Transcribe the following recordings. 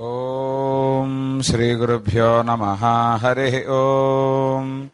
ఓం శ్రీ గురుభ్యో నమః. హరి ఓం.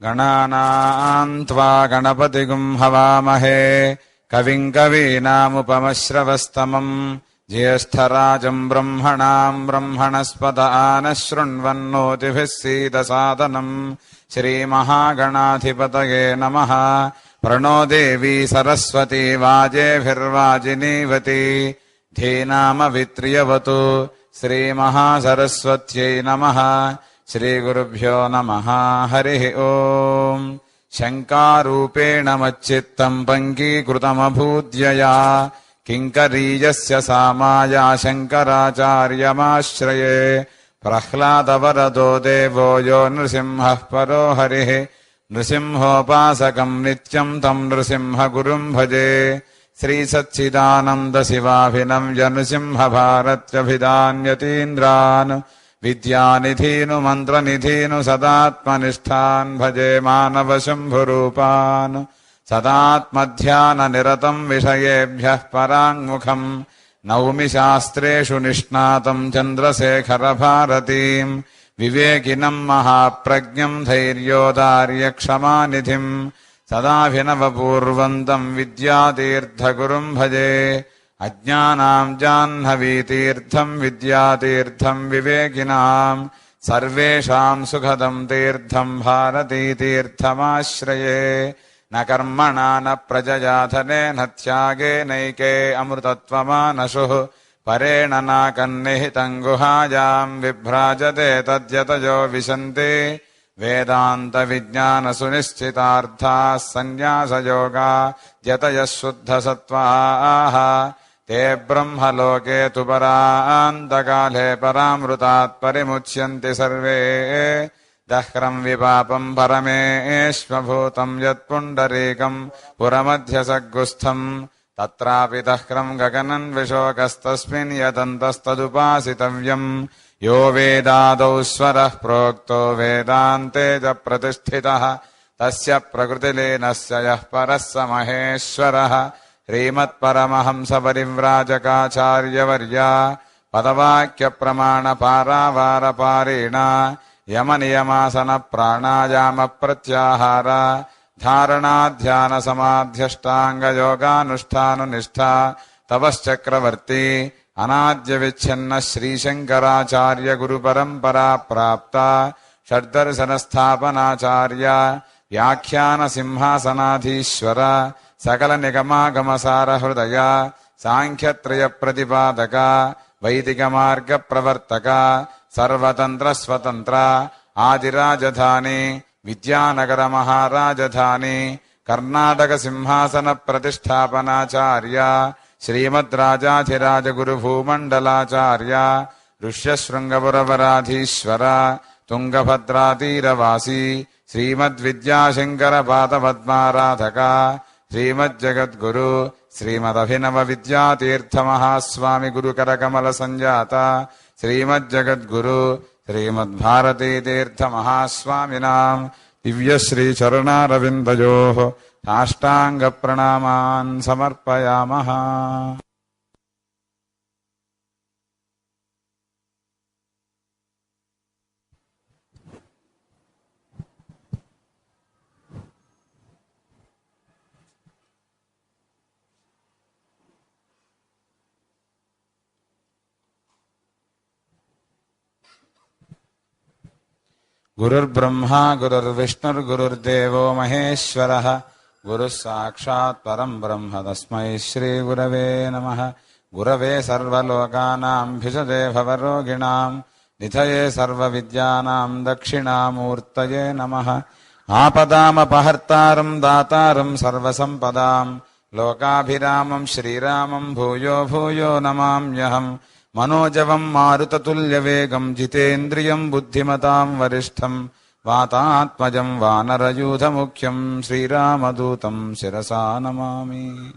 గణానాం త్వా గణపతిగుం హవామహే కవిం కవీనాముపమశ్రవస్తమం జ్యేష్ఠరాజం బ్రహ్మణాం బ్రహ్మణస్పద ఆనశృణ్వన్నోతిభిः सीदसादनम् श्रीमहागणाधिपतये नमः. प्रणो देवी सरस्वती वाजेभिर्वाजिनीवती धीनामवित्र्यवतु श्रीमहासरस्वत्यै नमः. श्रीगुरुभ्यो नमः. हरिः ओम्. शङ्कारूपेण मच्चित्तम् पङ्कीकृतमभूद्यया किङ्करीयस्य सा माया शङ्कराचार्यमाश्रये. प्रह्लादवरदो देवो यो नृसिंहः परो हरिः नृसिंहोपासकम् नित्यम् तम् नृसिंहगुरुम् भजे. श्रीसच्चिदानन्दशिवाभिनव्य नृसिंहभारत्यभिधान्यतीन्द्रान् विद्यानिधीनु मन्त्रनिधीनु सदात्मनिष्ठान् भजे मानवशम्भुरूपान्. सदात्मध्याननिरतम् विषयेभ्यः पराङ्मुखम् नौमि शास्त्रेषु निष्णातम् चन्द्रशेखरभारतीम् विवेकिनम् महाप्रज्ञम् धैर्योदार्यक्षमानिधिम् सदाभिनवपूर्वन्तम् विद्यातीर्थगुरुम् भजे. अज्ञानाम् जाह्नवीतीर्थम् विद्यातीर्थम् विवेकिनाम् सर्वेषाम् सुखदम् तीर्थम् भारतीतीर्थमाश्रये. न कर्मणा न प्रजया धनेन त्यागेनैके अमृतत्वमानशुः परेण नाकन्निहितम् गुहायाम् विभ्राजते तद्यतयो विशन्ति वेदान्तविज्ञानसुनिश्चितार्थाः सन्न्यासयोगा यतयः शुद्धसत्त्वाः ते ब्रह्मलोके तु परान्तकाले परामृतात् परिमुच्यन्ति सर्वे. दह्रम् विपापम् परमेष्वभूतम् यत्पुण्डरीकम् पुरमध्यसग्गुस्थम् तत्रापि दह्रम् गगनन् विशोकस्तस्मिन् यदन्तस्तदुपासितव्यम्. यो वेदादौ स्वरः प्रोक्तो वेदान्ते च प्रतिष्ठितः तस्य प्रकृतिलीनस्य यः परः स महेश्वरः. श्रीमत्परमहंसपरिव्राजकाचार्यवर्या पदवाक्यप्रमाणपारावारपारेण यमनियमासनप्राणायामप्रत्याहार धारणाध्यानसमाध्यष्टाङ्गयोगानुष्ठानुनिष्ठा तपश्चक्रवर्ती अनाद्यविच्छिन्न श्रीशङ्कराचार्य गुरुपरम्परा प्राप्ता षड्दर्शनस्थापनाचार्य व्याख्यानसिंहासनाधीश्वर सकलनिगमागमसारहृदय साङ्ख्यत्रयप्रतिपादक वैदिकमार्गप्रवर्तक सर्वतन्त्रस्वतन्त्र आदिराजधानी विद्यानगरमहाराजधानी कर्णाटकसिंहासनप्रतिष्ठापनाचार्य श्रीमद्राजाधिराजगुरुभूमण्डलाचार्य ऋष्यशृङ्गपुरवराधीश्वर तुङ्गभद्रातीरवासी श्रीमद्विद्याशङ्करपादपद्माराधक श्रीमज्जगद्गुरु श्रीमदभिनवविद्यातीर्थमहास्वामि गुरुकरकमलसञ्जात श्रीमज्जगद्गुरु श्रीमद्भारतीतीर्थमहास्वामिनाम् दिव्यश्रीचरणारविन्दयोः साष्टाङ्गप्रणामान् समर्पयामः. गुरुर्ब्रह्मा गुरुर्विष्णुर्गुरुर्देवो महेश्वरः गुरुः साक्षात् परम् ब्रह्म तस्मै श्रीगुरवे नमः. गुरवे सर्वलोकानाम् भिषजे भवरोगिणाम् निधये सर्वविद्यानाम् दक्षिणामूर्तये नमः. आपदामपहर्तारम् दातारम् सर्वसम्पदाम् लोकाभिरामम् श्रीरामम् भूयो भूयो नमाम्यहम्. मनोजवम् मारुततुल्यवेगम् जितेन्द्रियम् बुद्धिमताम् वरिष्ठम् वातात्मजम् वानरयूथमुख्यम् श्रीरामदूतम् शिरसा नमामि.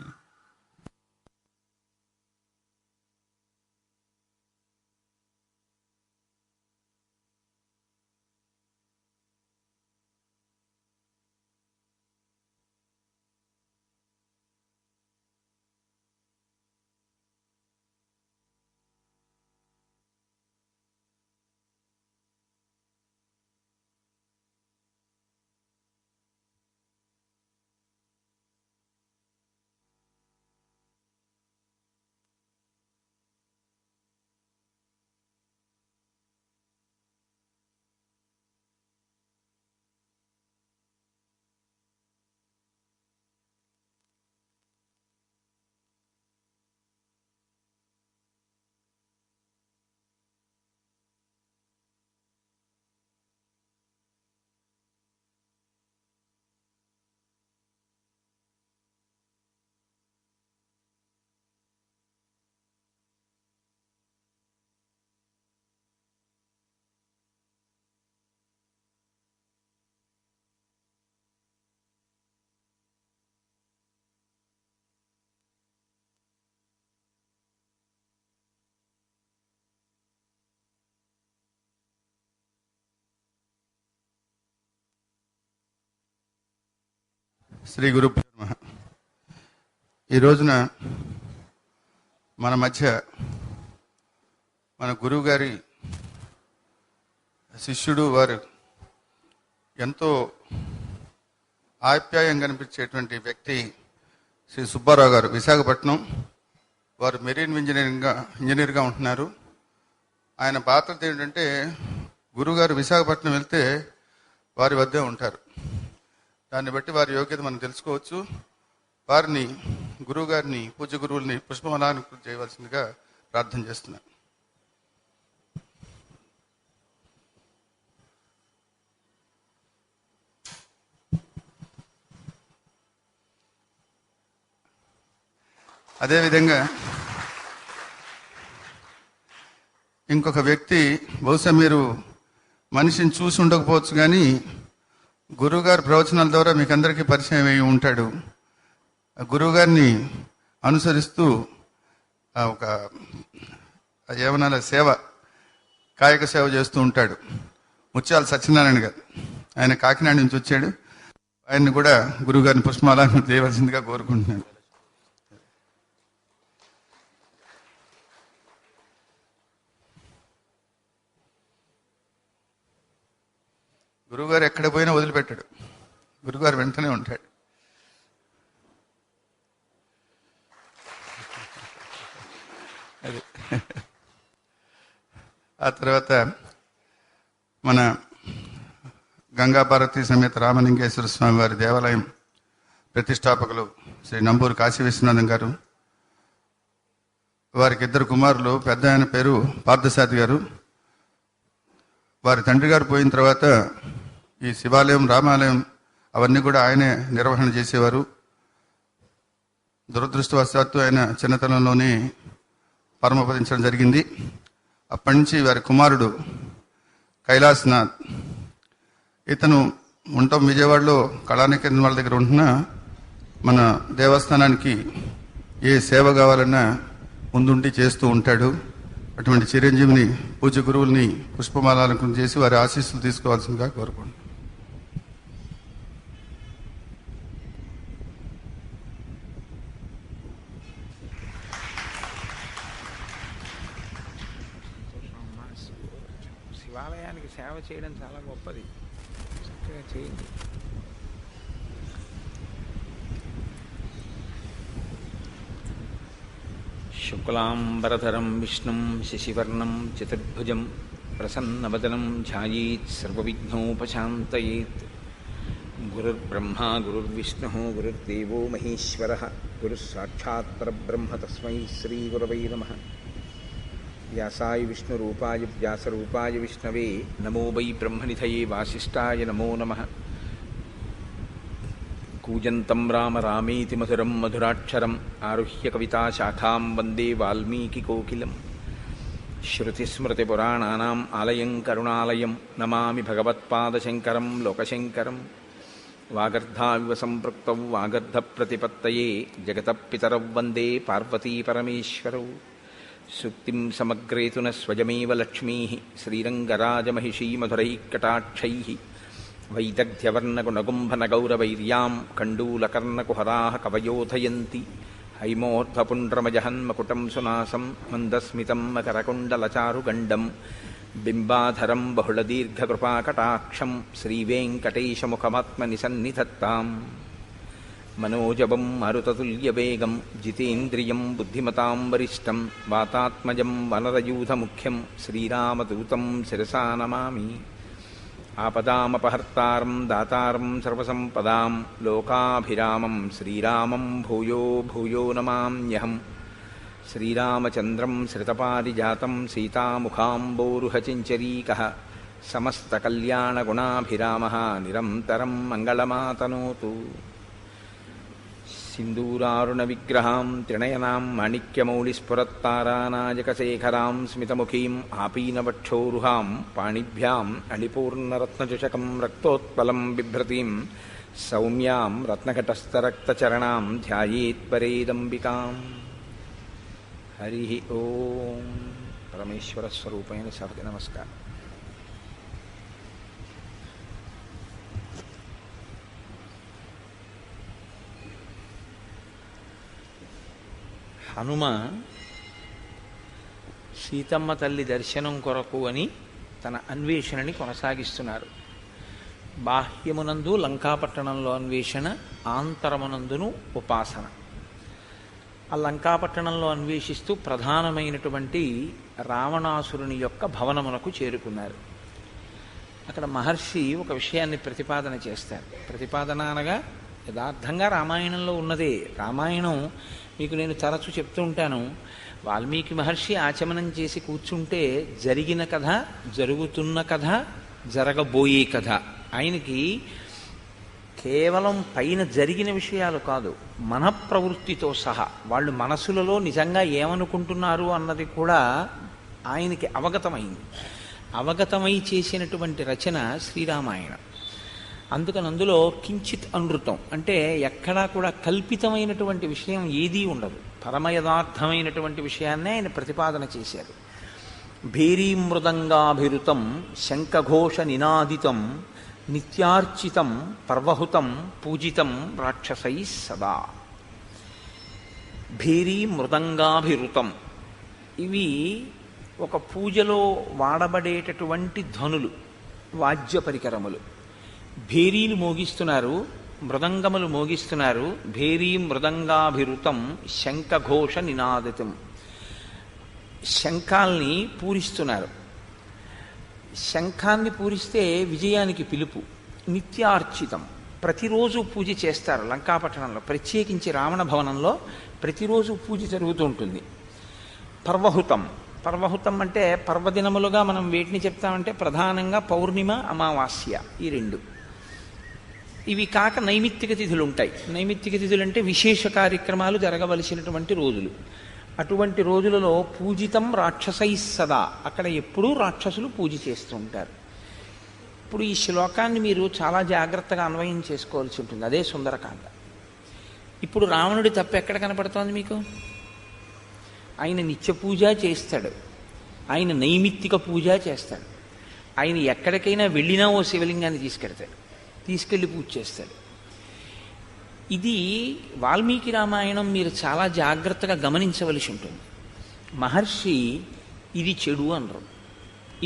శ్రీ గురుభ్యో నమః. ఈ రోజున మన మధ్య మన గురువు గారి శిష్యుడు, వారు ఎంతో ఆప్యాయంగా కనిపించేటువంటి వ్యక్తి శ్రీ సుబ్బారావు గారు, విశాఖపట్నం. వారు మెరీన్ ఇంజనీర్గా ఉంటున్నారు. ఆయన బాధ్యత ఏంటంటే, గురువుగారు విశాఖపట్నం వెళ్తే వారి వద్దే ఉంటారు. దాన్ని బట్టి వారి యోగ్యత మనం తెలుసుకోవచ్చు. వారిని, గురువుగారిని, పూజ్య గురువుల్ని పుష్పమాలార్పణ చేయవలసిందిగా ప్రార్థన చేస్తున్నాను. అదేవిధంగా ఇంకొక వ్యక్తి, బహుశా మీరు మనిషిని చూసి ఉండకపోవచ్చు, కానీ గురువుగారి ప్రవచనాల ద్వారా మీకు అందరికీ పరిచయం అయి ఉంటాడు. గురువుగారిని అనుసరిస్తూ ఒక ఏమన్నా సేవ, కాయక సేవ చేస్తూ ఉంటాడు. ముత్యాల సత్యనారాయణ గారు, ఆయన కాకినాడ నుంచి వచ్చాడు. ఆయన్ని కూడా గురువుగారిని పుష్పమాలార్పణ చేయవలసిందిగా కోరుకుంటున్నాను. గురువుగారు ఎక్కడ పోయినా వదిలిపెట్టాడు. గురువుగారు వెంటనే ఉంటాడు. అది ఆ తర్వాత మన గంగాభారతి సమేత రామలింగేశ్వర స్వామి వారి దేవాలయం ప్రతిష్టాపకులు శ్రీ నంబూరు కాశీ విశ్వనాథం గారు. వారికి 2 కుమారులు. పెద్ద ఆయన పేరు పార్థసారథి గారు. వారి తండ్రి గారు పోయిన తర్వాత ఈ శివాలయం, రామాలయం అవన్నీ కూడా ఆయనే నిర్వహణ చేసేవారు. దురదృష్టవశాత్తు ఆయన చిన్నతనంలోనే పరమపదించడం జరిగింది. అప్పటి నుంచి వారి కుమారుడు కైలాసనాథ్, ఇతను ఉంటాం విజయవాడలో కళానికేతన్ వాళ్ళ దగ్గర ఉంటున్న మన దేవస్థానానికి ఏ సేవ కావాలన్నా ముందుండి చేస్తూ ఉంటాడు. అటువంటి చిరంజీవిని, పూజ్య గురువుల్ని పుష్పమాలార్పణ చేసి వారి ఆశీస్సులు తీసుకోవాల్సిందిగా కోరుకుంటున్నాను. శివాలయానికి సేవ చేయడం చాలా గొప్పది. చక్కగా చేయండి. శుక్లాంబరధరం విష్ణుం శశివర్ణం చతుర్భుజం ప్రసన్నవదనం ధ్యాయేత్ సర్వవిఘ్నోపశాంతయేత్. గురుర్బ్రహ్మా గురుర్విష్ణుః గురుర్దేవో మహేశ్వరః గురుః సాక్షాత్ పరబ్రహ్మ తస్మై శ్రీగురవై నమః. వ్యాసాయ విష్ణురూపాయ వ్యాసరూపాయ విష్ణవే నమో వై బ్రహ్మనిధయే వాసిష్ఠాయ నమో నమః. కూజంతం రామ రామేతి మధురం మధురాక్షరం ఆరుహ్య కవితాశాఖాం వందే వాల్మీకికోకిలం. శృతిస్మృతిపురాణానాం ఆలయం కరుణాలయం నమామి భగవత్పాదశంకరం లోకశంకరం. వాగర్ధావివ సంపృక్తౌ వాగర్ధప్రతిపత్తయే జగతః పితరౌ వందే పార్వతీపరమేశ్వరౌ. సూక్తిం సమగ్రేతు న స్వయమేవ లక్ష్మీః శ్రీరంగరాజమహిషీమధురైః వైదగ్ధ్యవర్ణగుణగుంభనగౌరవైర్యాం కండూలకర్ణకుహరాः కవయోధయంతి. హైమోర్ధపుండ్రమజహన్మకుటం సునాసం మందస్మితం మకరకుండలచారుగండం బింబాధరం బహుళదీర్ఘకృపాకటాక్షం శ్రీవేంకటేశముఖమాత్మనిసన్నిధత్తాం. మనోజవం మరుతతుల్యవేగం జితేంద్రియం బుద్ధిమతాం వరిష్టం వాతాత్మజం వనరయూధముఖ్యం శ్రీరామదూతం శిరసా నమామి. ఆపదామపహర్తారం దాతారం సర్వసంపదాం లోకాభిరామం శ్రీరామం భూయో భూయో నమామ్యహం. శ్రీరామచంద్రం శ్రితపారిజాతం సీతాముఖాంబోరుహచించరీకః సమస్తకల్యాణగుణాభిరామः నిరంతరం మంగళమాతనోతు. సింధూరారుణవిగ్రహాం త్రినయనాం మాణిక్యమౌళిస్ఫురత్తారానాయకశేఖరాం స్మితముఖీం ఆపీనవక్షోరుహాం పాణిభ్యాం అళిపూర్ణరత్నచుషకం రక్తోత్పలం బిభ్రతీం సౌమ్యాం రత్నఘటస్థరక్తచరణాం ధ్యాయేత్పరేదంబికాం. హరి ఓం. పరమేశ్వర స్వరూపైన సభకి నమస్కారం. హనుమ సీతమ్మ తల్లి దర్శనం కొరకు అని తన అన్వేషణని కొనసాగిస్తున్నారు. బాహ్యమునందు లంకాపట్టణంలో అన్వేషణ, ఆంతరమునందును ఉపాసన. ఆ లంకాపట్టణంలో అన్వేషిస్తూ ప్రధానమైనటువంటి రావణాసురుని యొక్క భవనమునకు చేరుకున్నారు. అక్కడ మహర్షి ఒక విషయాన్ని ప్రతిపాదన చేస్తారు. ప్రతిపాదన అనగా యథార్థంగా రామాయణంలో ఉన్నదే. రామాయణం మీకు నేను తరచు చెప్తూ ఉంటాను. వాల్మీకి మహర్షి ఆచమనం చేసి కూర్చుంటే జరిగిన కథ, జరుగుతున్న కథ, జరగబోయే కథ. ఆయనకి కేవలం పైన జరిగిన విషయాలు కాదు, మన ప్రవృత్తితో సహా వాళ్ళు మనసులలో నిజంగా ఏమనుకుంటున్నారు అన్నది కూడా ఆయనకి అవగతమైంది. అవగతమై చేసినటువంటి రచన శ్రీరామాయణం. అందుకని అందులో కించిత్ అనృతం, అంటే ఎక్కడా కూడా కల్పితమైనటువంటి విషయం ఏదీ ఉండదు. పరమయథార్థమైనటువంటి విషయాన్నే ఆయన ప్రతిపాదన చేశారు. భేరీమృదంగాభిరుతం శంఖఘోష నినాదితం నిత్యార్చితం పర్వహుతం పూజితం రాక్షసై సదా. భేరీ మృదంగాభిరుతం, ఇవి ఒక పూజలో వాడబడేటటువంటి ధ్వనులు, వాద్య పరికరములు. భేరీలు మోగిస్తున్నారు, మృదంగములు మోగిస్తున్నారు. భేరీ మృదంగాభిరుతం శంఖఘోష నినాదితం, శంఖాల్ని పూరిస్తున్నారు. శంఖాన్ని పూరిస్తే విజయానికి పిలుపు. నిత్యార్చితం, ప్రతిరోజు పూజ చేస్తారు లంకాపట్టణంలో, ప్రత్యేకించి రావణ భవనంలో ప్రతిరోజు పూజ జరుగుతూ ఉంటుంది. పర్వహుతం, పర్వహుతం అంటే పర్వదినములుగా మనం వేటిని చెప్తామంటే ప్రధానంగా పౌర్ణిమ, అమావాస్య, ఈ రెండు. ఇవి కాక నైమిత్తిక తిథులు ఉంటాయి. నైమిత్తిక తిథులు అంటే విశేష కార్యక్రమాలు జరగవలసినటువంటి రోజులు. అటువంటి రోజులలో పూజితం రాక్షసై సదా, అక్కడ ఎప్పుడూ రాక్షసులు పూజ చేస్తూ ఉంటారు. ఇప్పుడు ఈ శ్లోకాన్ని మీరు చాలా జాగ్రత్తగా అన్వయం చేసుకోవాల్సి ఉంటుంది. అదే సుందరకాండ. ఇప్పుడు రావణుడి తప్పు ఎక్కడ కనపడుతోంది మీకు? ఆయన నిత్య పూజ చేస్తాడు, ఆయన నైమిత్తిక పూజ చేస్తాడు. ఆయన ఎక్కడికైనా వెళ్ళినా ఓ శివలింగాన్ని తీసుకెళ్ళి పూజ చేస్తాడు. ఇది వాల్మీకి రామాయణం మీరు చాలా జాగ్రత్తగా గమనించవలసి ఉంటుంది. మహర్షి ఇది చెడు అనరు,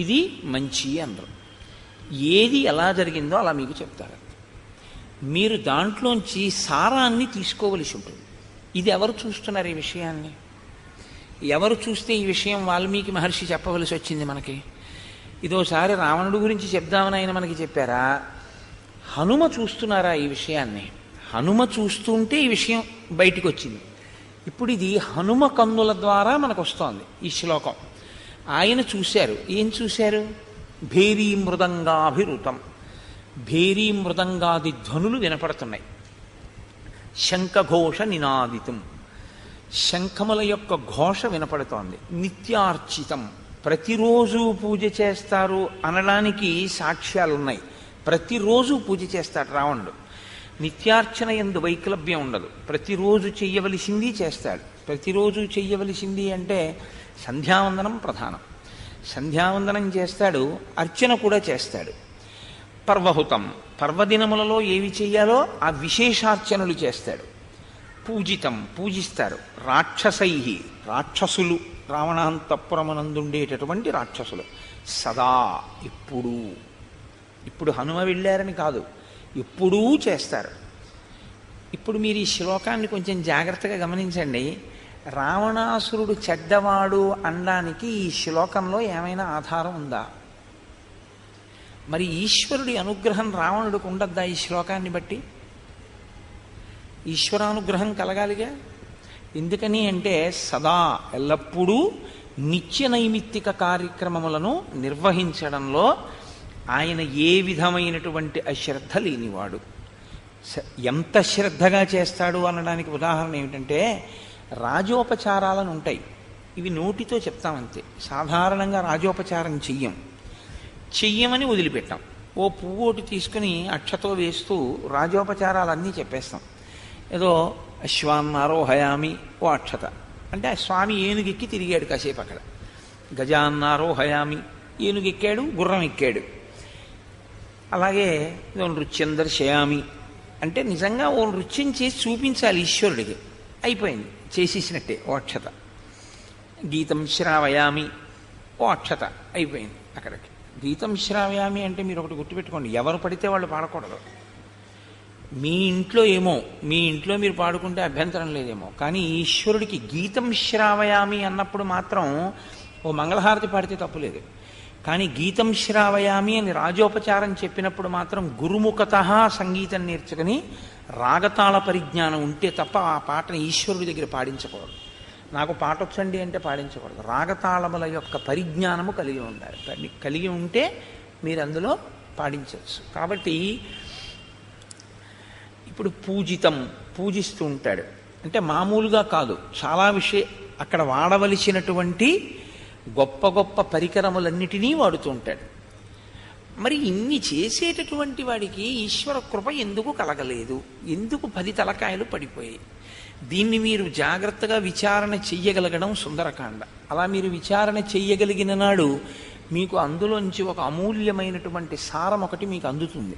ఇది మంచి అనరు. ఏది ఎలా జరిగిందో అలా మీకు చెప్తారు. మీరు దాంట్లోంచి సారాన్ని తీసుకోవలసి ఉంటుంది. ఇది ఎవరు చూస్తున్నారు ఈ విషయాన్ని? ఎవరు చూస్తే ఈ విషయం వాల్మీకి మహర్షి చెప్పవలసి వచ్చింది మనకి? ఇదోసారి రావణుడి గురించి చెప్దామని ఆయన మనకి చెప్పారా? హనుమ చూస్తున్నారా ఈ విషయాన్ని? హనుమ చూస్తుంటే ఈ విషయం బయటికి వచ్చింది. ఇప్పుడు ఇది హనుమ కన్నుల ద్వారా మనకు వస్తోంది ఈ శ్లోకం. ఆయన చూశారు. ఏం చూశారు? భేరీ మృదంగాభిరుతం, భేరీ మృదంగాది ధ్వనులు వినపడుతున్నాయి. శంఖఘోష నినాదితం, శంఖముల యొక్క ఘోష వినపడుతోంది. నిత్యార్చితం, ప్రతిరోజు పూజ చేస్తారు అనడానికి సాక్ష్యాలు ఉన్నాయి. ప్రతిరోజు పూజ చేస్తాడు రావణుడు. నిత్యార్చన యందు వైకలభ్యం ఉండదు. ప్రతిరోజు చెయ్యవలసింది చేస్తాడు. ప్రతిరోజు చెయ్యవలసింది అంటే సంధ్యావందనం ప్రధానం. సంధ్యావందనం చేస్తాడు, అర్చన కూడా చేస్తాడు. పర్వహుతం, పర్వదినములలో ఏవి చెయ్యాలో ఆ విశేషార్చనలు చేస్తాడు. పూజితం, పూజిస్తారు. రాక్షసై, రాక్షసులు, రావణాంతపురమునందుండేటటువంటి రాక్షసులు. సదా, ఇప్పుడు హనుమ వెళ్ళారని కాదు, ఎప్పుడూ చేస్తారు. ఇప్పుడు మీరు ఈ శ్లోకాన్ని కొంచెం జాగ్రత్తగా గమనించండి. రావణాసురుడు చెడ్డవాడు అనడానికి ఈ శ్లోకంలో ఏమైనా ఆధారం ఉందా? మరి ఈశ్వరుడి అనుగ్రహం రావణుడికి ఉండద్దా ఈ శ్లోకాన్ని బట్టి? ఈశ్వరానుగ్రహం కలగాలిగా. ఎందుకని అంటే సదా, ఎల్లప్పుడూ నిత్య నైమిత్తిక కార్యక్రమములను నిర్వహించడంలో ఆయన ఏ విధమైనటువంటి అశ్రద్ధ లేనివాడు. ఎంత శ్రద్ధగా చేస్తాడు అనడానికి ఉదాహరణ ఏమిటంటే రాజోపచారాలను ఉంటాయి. ఇవి నోటితో చెప్తామంతే. సాధారణంగా రాజోపచారం చెయ్యమని వదిలిపెట్టాం. ఓ పువ్వు ఒకటి తీసుకుని అక్షతో వేస్తూ రాజోపచారాలన్నీ చెప్పేస్తాం. ఏదో అశ్వాన్నారోహయామి ఓ అక్షత అంటే ఆ స్వామి ఏనుగెక్కి తిరిగాడు కాసేపు అక్కడ. గజాన్నారోహయామి, ఏనుగెక్కాడు, గుర్రం ఎక్కాడు. అలాగే నృత్యం దర్శయామి అంటే నిజంగా ఓ నృత్యం చేసి చూపించాలి ఈశ్వరుడికి. అయిపోయింది, చేసేసినట్టే ఓ అక్షత. గీతం శ్రావయామి ఓ అక్షత అయిపోయింది అక్కడికి. గీతం శ్రావయామి అంటే మీరు ఒకటి గుర్తుపెట్టుకోండి, ఎవరు పడితే వాళ్ళు పాడకూడదు. మీ ఇంట్లో మీరు పాడుకుంటే అభ్యంతరం లేదేమో, కానీ ఈశ్వరుడికి గీతం శ్రావయామి అన్నప్పుడు మాత్రం ఓ మంగళహారతి పాడితే తప్పులేదు. కానీ గీతం శ్రావయామి అని రాజోపచారం చెప్పినప్పుడు మాత్రం గురుముఖత సంగీతం నేర్చుకుని రాగతాళ పరిజ్ఞానం ఉంటే తప్ప ఆ పాటను ఈశ్వరుడి దగ్గర పాడించకూడదు. నాకు పాట వచ్చండి అంటే పాడించకూడదు. రాగతాళముల యొక్క పరిజ్ఞానము కలిగి ఉండాలి. కలిగి ఉంటే మీరు అందులో పాడించవచ్చు. కాబట్టి ఇప్పుడు పూజిస్తూ ఉంటాడు అంటే మామూలుగా కాదు, చాలా అక్కడ వాడవలసినటువంటి గొప్ప గొప్ప పరికరములన్నిటినీ వాడుతూ ఉంటాడు. మరి ఇన్ని చేసేటటువంటి వాడికి ఈశ్వర కృప ఎందుకు కలగలేదు? ఎందుకు 10 తలకాయలు పడిపోయాయి? దీన్ని మీరు జాగ్రత్తగా విచారణ చెయ్యగలగడం సుందరకాండ. అలా మీరు విచారణ చెయ్యగలిగిన నాడు మీకు అందులోంచి ఒక అమూల్యమైనటువంటి సారం ఒకటి మీకు అందుతుంది.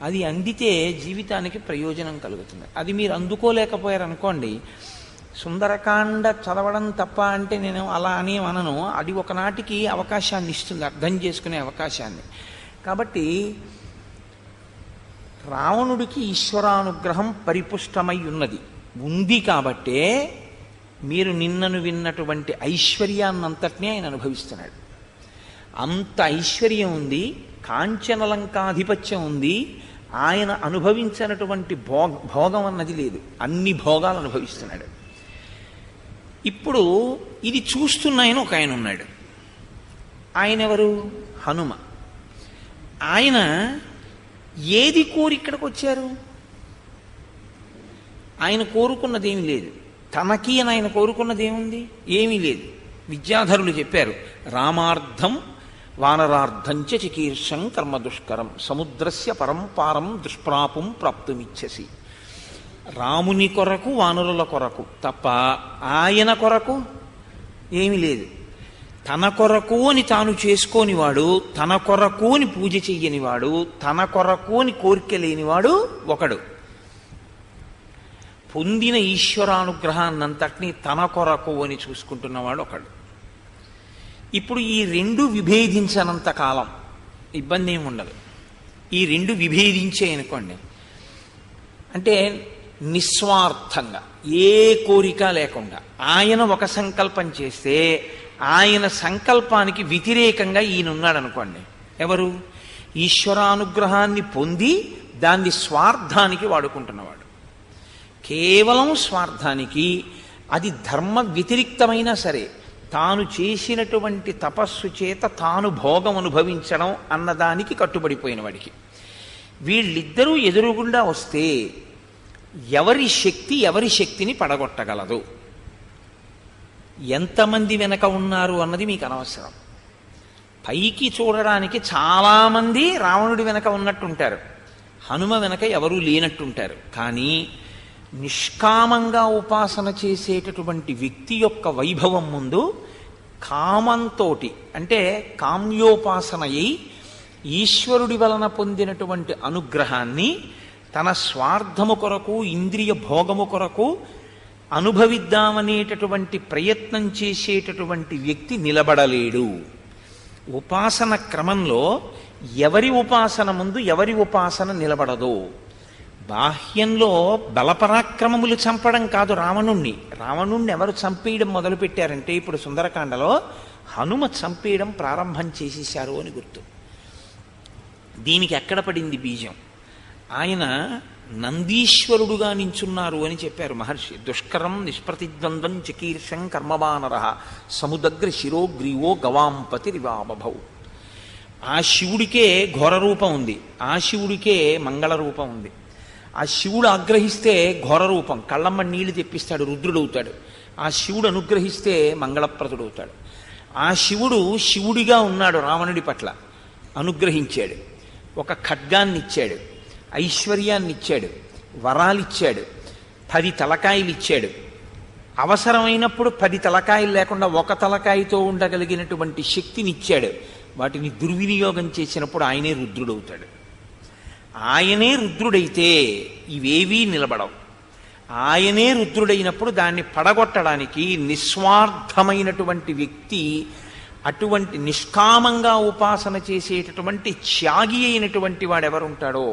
అది అందితే జీవితానికి ప్రయోజనం కలుగుతుంది. అది మీరు అందుకోలేకపోయారనుకోండి, సుందరకాండ చదవడం తప్ప అంటే నేను అలా అని అనను. అది ఒకనాటికి అవకాశాన్ని ఇస్తుంది, అర్థం చేసుకునే అవకాశాన్ని. కాబట్టి రావణుడికి ఈశ్వరానుగ్రహం పరిపుష్టమై ఉంది కాబట్టే మీరు నిన్నను విన్నటువంటి ఐశ్వర్యాన్నంతటినీ ఆయన అనుభవిస్తున్నాడు. అంత ఐశ్వర్యం ఉంది, కాంచనలంకాధిపత్యం ఉంది. ఆయన అనుభవించినటువంటి భోగం అన్నది లేదు, అన్ని భోగాలు అనుభవిస్తున్నాడు. ఇప్పుడు ఇది చూస్తున్న ఆయన ఒక ఆయన ఉన్నాడు. ఆయన ఎవరు? హనుమ. ఆయన ఏది కోరి ఇక్కడికి వచ్చారు? ఆయన కోరుకున్నదేమీ లేదు. తనకి అని ఆయన కోరుకున్నదేముంది? ఏమీ లేదు. విద్యాధరులు చెప్పారు, రామార్థం వానరార్థంచ చికీర్షం కర్మ దుష్కరం సముద్రస్య పరంపారం దుష్ప్రాపం ప్రాప్తుమిచ్చసి. రాముని కొరకు వానరుల కొరకు తప్ప ఆయన కొరకు ఏమీ లేదు. తన కొరకు అని తాను చేసుకోనివాడు, తన కొరకు అని పూజ చెయ్యనివాడు, తన కొరకు అని కోరిక లేనివాడు ఒకడు. పొందిన ఈశ్వరానుగ్రహాన్నంతటినీ తన కొరకు అని చూసుకుంటున్నవాడు ఒకడు. ఇప్పుడు ఈ రెండు విభేదించనంత కాలం ఇబ్బంది ఏమి ఉండదు. ఈ రెండు విభేదించే అనుకోండి, అంటే నిస్వార్థంగా ఏ కోరిక లేకుండా ఆయన ఒక సంకల్పం చేస్తే ఆయన సంకల్పానికి వ్యతిరేకంగా ఈయనున్నాడు అనుకోండి. ఎవరు? ఈశ్వరానుగ్రహాన్ని పొంది దాన్ని స్వార్థానికి వాడుకుంటున్నవాడు. కేవలం స్వార్థానికి, అది ధర్మ వ్యతిరిక్తమైనా సరే, తాను చేసినటువంటి తపస్సు చేత తాను భోగం అనుభవించడం అన్నదానికి కట్టుబడిపోయిన వాడికి. వీళ్ళిద్దరూ ఎదురుగుండా వస్తే ఎవరి శక్తిని పడగొట్టగలదు? ఎంతమంది వెనక ఉన్నారు అన్నది మీకు అనవసరం. పైకి చూడడానికి చాలామంది రావణుడి వెనక ఉన్నట్టుంటారు, హనుమ వెనక ఎవరూ లేనట్టుంటారు. కానీ నిష్కామంగా ఉపాసన చేసేటటువంటి వ్యక్తి యొక్క వైభవం ముందు కామంతో, అంటే కామ్యోపాసన అయి ఈశ్వరుడి వలన పొందినటువంటి అనుగ్రహాన్ని తన స్వార్థము కొరకు, ఇంద్రియ భోగము కొరకు అనుభవిద్దామనేటటువంటి ప్రయత్నం చేసేటటువంటి వ్యక్తి నిలబడలేడు. ఉపాసన క్రమంలో ఎవరి ఉపాసన ముందు ఎవరి ఉపాసన నిలబడదు. బాహ్యంలో బలపరాక్రమములు చంపడం కాదు రావణుణ్ణి. రావణుణ్ణి ఎవరు చంపేయడం మొదలుపెట్టారంటే ఇప్పుడు సుందరకాండలో హనుమ చంపేయడం ప్రారంభం చేసేశారు అని గుర్తు. దీనికి ఎక్కడ పడింది బీజం? ఆయన నందీశ్వరుడుగా నించున్నారు అని చెప్పారు మహర్షి. దుష్కరం నిష్ప్రతిద్వంద్వం చికీర్షం కర్మవానర సముదగ్ర శిరోగ్రీవో గవాంపతి రివాబభౌ. ఆ శివుడికే ఘోర రూపం ఉంది, ఆ శివుడికే మంగళ రూపం ఉంది. ఆ శివుడు ఆగ్రహిస్తే ఘోర రూపం, కళ్ళమ్మ నీళ్లు తెప్పిస్తాడు, రుద్రుడవుతాడు. ఆ శివుడు అనుగ్రహిస్తే మంగళప్రదుడవుతాడు. ఆ శివుడు శివుడిగా ఉన్నాడు, రావణుడి పట్ల అనుగ్రహించాడు. ఒక ఖడ్గాన్ని ఇచ్చాడు, ఐశ్వర్యాన్ని ఇచ్చాడు, వరాలిచ్చాడు, 10 తలకాయలు ఇచ్చాడు. అవసరమైనప్పుడు 10 తలకాయలు లేకుండా ఒక తలకాయతో ఉండగలిగినటువంటి శక్తిని ఇచ్చాడు. వాటిని దుర్వినియోగం చేసినప్పుడు ఆయనే రుద్రుడవుతాడు. ఆయనే రుద్రుడైతే ఇవేవీ నిలబడవు. ఆయనే రుద్రుడైనప్పుడు దాన్ని పడగొట్టడానికి నిస్వార్థమైనటువంటి వ్యక్తి, అటువంటి నిష్కామంగా ఉపాసన చేసేటటువంటి త్యాగి అయినటువంటి వాడెవరుంటాడో,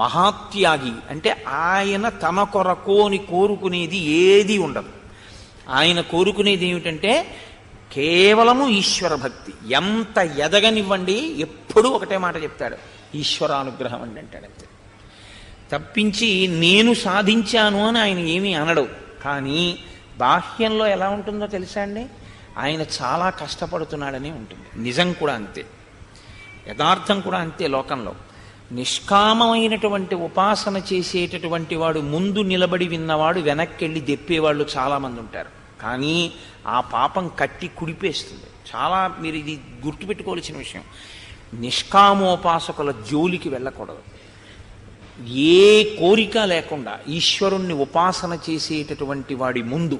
మహాత్యాగి అంటే ఆయన తన కొరకోని కోరుకునేది ఏది ఉండదు. ఆయన కోరుకునేది ఏమిటంటే కేవలము ఈశ్వర భక్తి. ఎంత ఎదగనివ్వండి ఎప్పుడూ ఒకటే మాట చెప్తాడు, ఈశ్వరానుగ్రహం అండి అంటాడంతే. తప్పించి నేను సాధించాను అని ఆయన ఏమీ అనడు. కానీ బాహ్యంలో ఎలా ఉంటుందో తెలుసా అండి, ఆయన చాలా కష్టపడుతున్నాడని ఉంటుంది. నిజం కూడా అంతే, యథార్థం కూడా అంతే. లోకంలో నిష్కామమైనటువంటి ఉపాసన చేసేటటువంటి వాడు ముందు నిలబడి విన్నవాడు వెనక్కెళ్ళి దెప్పేవాళ్ళు చాలామంది ఉంటారు. కానీ ఆ పాపం కట్టి కుడిపేస్తుంది. చాలా మీరు ఇది గుర్తుపెట్టుకోవాల్సిన విషయం. నిష్కామోపాసకుల జోలికి వెళ్ళకూడదు. ఏ కోరిక లేకుండా ఈశ్వరుణ్ణి ఉపాసన చేసేటటువంటి వాడి ముందు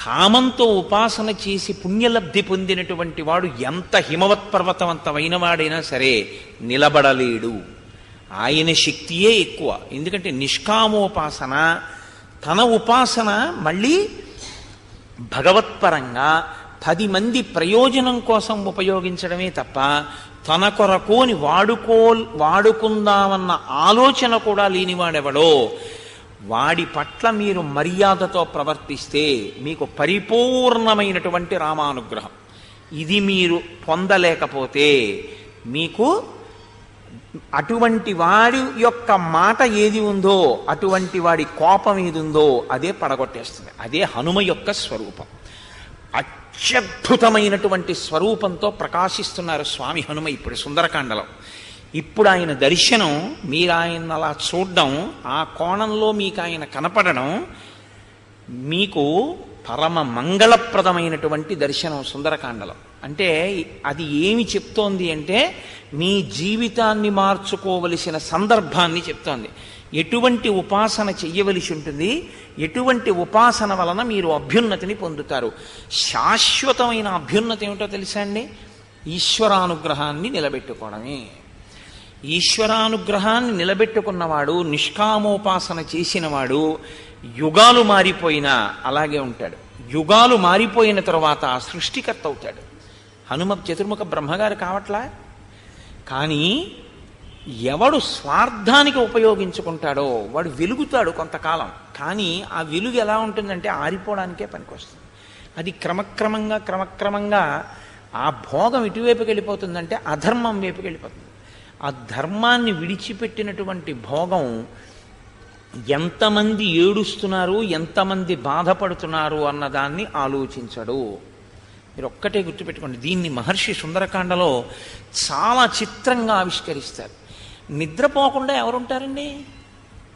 కామంతో ఉపాసన చేసి పుణ్యలబ్ధి పొందినటువంటి వాడు ఎంత హిమవత్ పర్వతవంతమైన వాడైనా సరే నిలబడలేడు. ఆయన శక్తియే ఎక్కువ. ఎందుకంటే నిష్కామోపాసన, తన ఉపాసన మళ్ళీ భగవత్పరంగా 10 మంది ప్రయోజనం కోసం ఉపయోగించడమే తప్ప తన కొరకోని వాడుకుందామన్న ఆలోచన కూడా లేనివాడెవడో వాడి పట్ల మీరు మర్యాదతో ప్రవర్తిస్తే మీకు పరిపూర్ణమైనటువంటి రామానుగ్రహం. ఇది మీరు పొందలేకపోతే మీకు అటువంటి వాడి యొక్క మాట ఏది ఉందో, అటువంటి వాడి కోపం ఏది ఉందో అదే పడగొట్టేస్తుంది. అదే హనుమ యొక్క స్వరూపం. అత్యద్భుతమైనటువంటి స్వరూపంతో ప్రకాశిస్తున్నారు స్వామి హనుమ ఇప్పుడు సుందరకాండలో. ఇప్పుడు ఆయన దర్శనం, మీరు ఆయన అలా చూడడం, ఆ కోణంలో మీకు ఆయన కనపడడం మీకు పరమ మంగళప్రదమైనటువంటి దర్శనం సుందరకాండలో. అంటే అది ఏమి చెప్తోంది అంటే మీ జీవితాన్ని మార్చుకోవలసిన సందర్భాన్ని చెప్తోంది. ఎటువంటి ఉపాసన చెయ్యవలసి ఉంటుంది, ఎటువంటి ఉపాసన వలన మీరు అభ్యున్నతిని పొందుతారు. శాశ్వతమైన అభ్యున్నతి ఏమిటో తెలుసా అండి? ఈశ్వరానుగ్రహాన్ని నిలబెట్టుకోవడమే. ఈశ్వరానుగ్రహాన్ని నిలబెట్టుకున్నవాడు, నిష్కామోపాసన చేసినవాడు యుగాలు మారిపోయినా అలాగే ఉంటాడు. యుగాలు మారిపోయిన తర్వాత సృష్టికర్త అవుతాడు. హనుమ చతుర్ముఖ బ్రహ్మగారు కావట్లా. కానీ ఎవడు స్వార్థానికి ఉపయోగించుకుంటాడో వాడు వెలుగుతాడు కొంతకాలం. కానీ ఆ వెలుగు ఎలా ఉంటుందంటే ఆరిపోవడానికే పనికొస్తుంది. అది క్రమక్రమంగా ఆ భోగం ఇటువైపుకి వెళ్ళిపోతుందంటే అధర్మం వైపుకి వెళ్ళిపోతుంది. ఆ ధర్మాన్ని విడిచిపెట్టినటువంటి భోగం ఎంతమంది ఏడుస్తున్నారు, ఎంతమంది బాధపడుతున్నారు అన్నదాన్ని ఆలోచించడు. మీరు ఒక్కటే గుర్తుపెట్టుకోండి. దీన్ని మహర్షి సుందరకాండలో చాలా చిత్రంగా ఆవిష్కరిస్తారు. నిద్రపోకుండా ఎవరుంటారండి?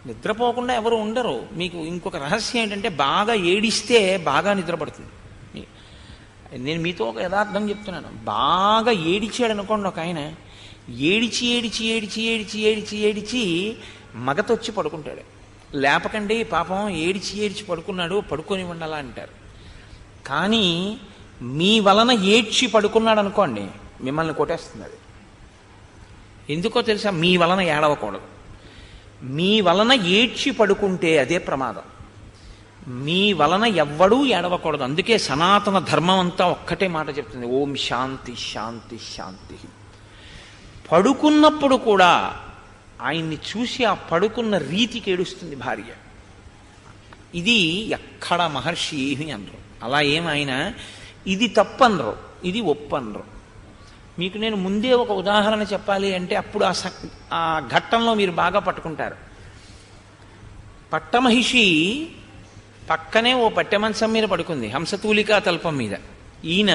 నిద్రపోకుండా ఎవరు ఉండరు. మీకు ఇంకొక రహస్యం ఏంటంటే బాగా ఏడిస్తే బాగా నిద్రపడుతుంది. నేను మీతో ఒక యథార్థం చెప్తున్నాను. బాగా ఏడిచాడు అనుకోండి ఒక ఆయన, ఏడిచి మగతొచ్చి పడుకుంటాడు. లేపకండి పాపం, ఏడిచి పడుకున్నాడు, పడుకొని ఉండాలా అంటారు. కానీ మీ వలన ఏడ్చి పడుకున్నాడు అనుకోండి, మిమ్మల్ని కొట్టేస్తున్నాడు. ఎందుకో తెలుసా? మీ వలన ఏడవకూడదు. మీ వలన ఏడ్చి పడుకుంటే అదే ప్రమాదం. మీ వలన ఎవ్వడూ ఏడవకూడదు. అందుకే సనాతన ధర్మం అంతా ఒక్కటే మాట చెప్తుంది, ఓం శాంతి శాంతి శాంతి. పడుకున్నప్పుడు కూడా ఆయన్ని చూసి ఆ పడుకున్న రీతికి ఏడుస్తుంది భార్య. ఇది ఎక్కడ మహర్షి ఏమి అనరు. అలా ఆయన ఇది తప్పనరు, ఇది ఒప్పనరు. మీకు నేను ముందే ఒక ఉదాహరణ చెప్పాలి అంటే అప్పుడు ఆ ఘట్టంలో మీరు బాగా పట్టుకుంటారు. పట్టమహిషి పక్కనే ఓ పట్టెమంచం మీద పడుకుంది, హంసతూలికా తల్పం మీద. ఈయన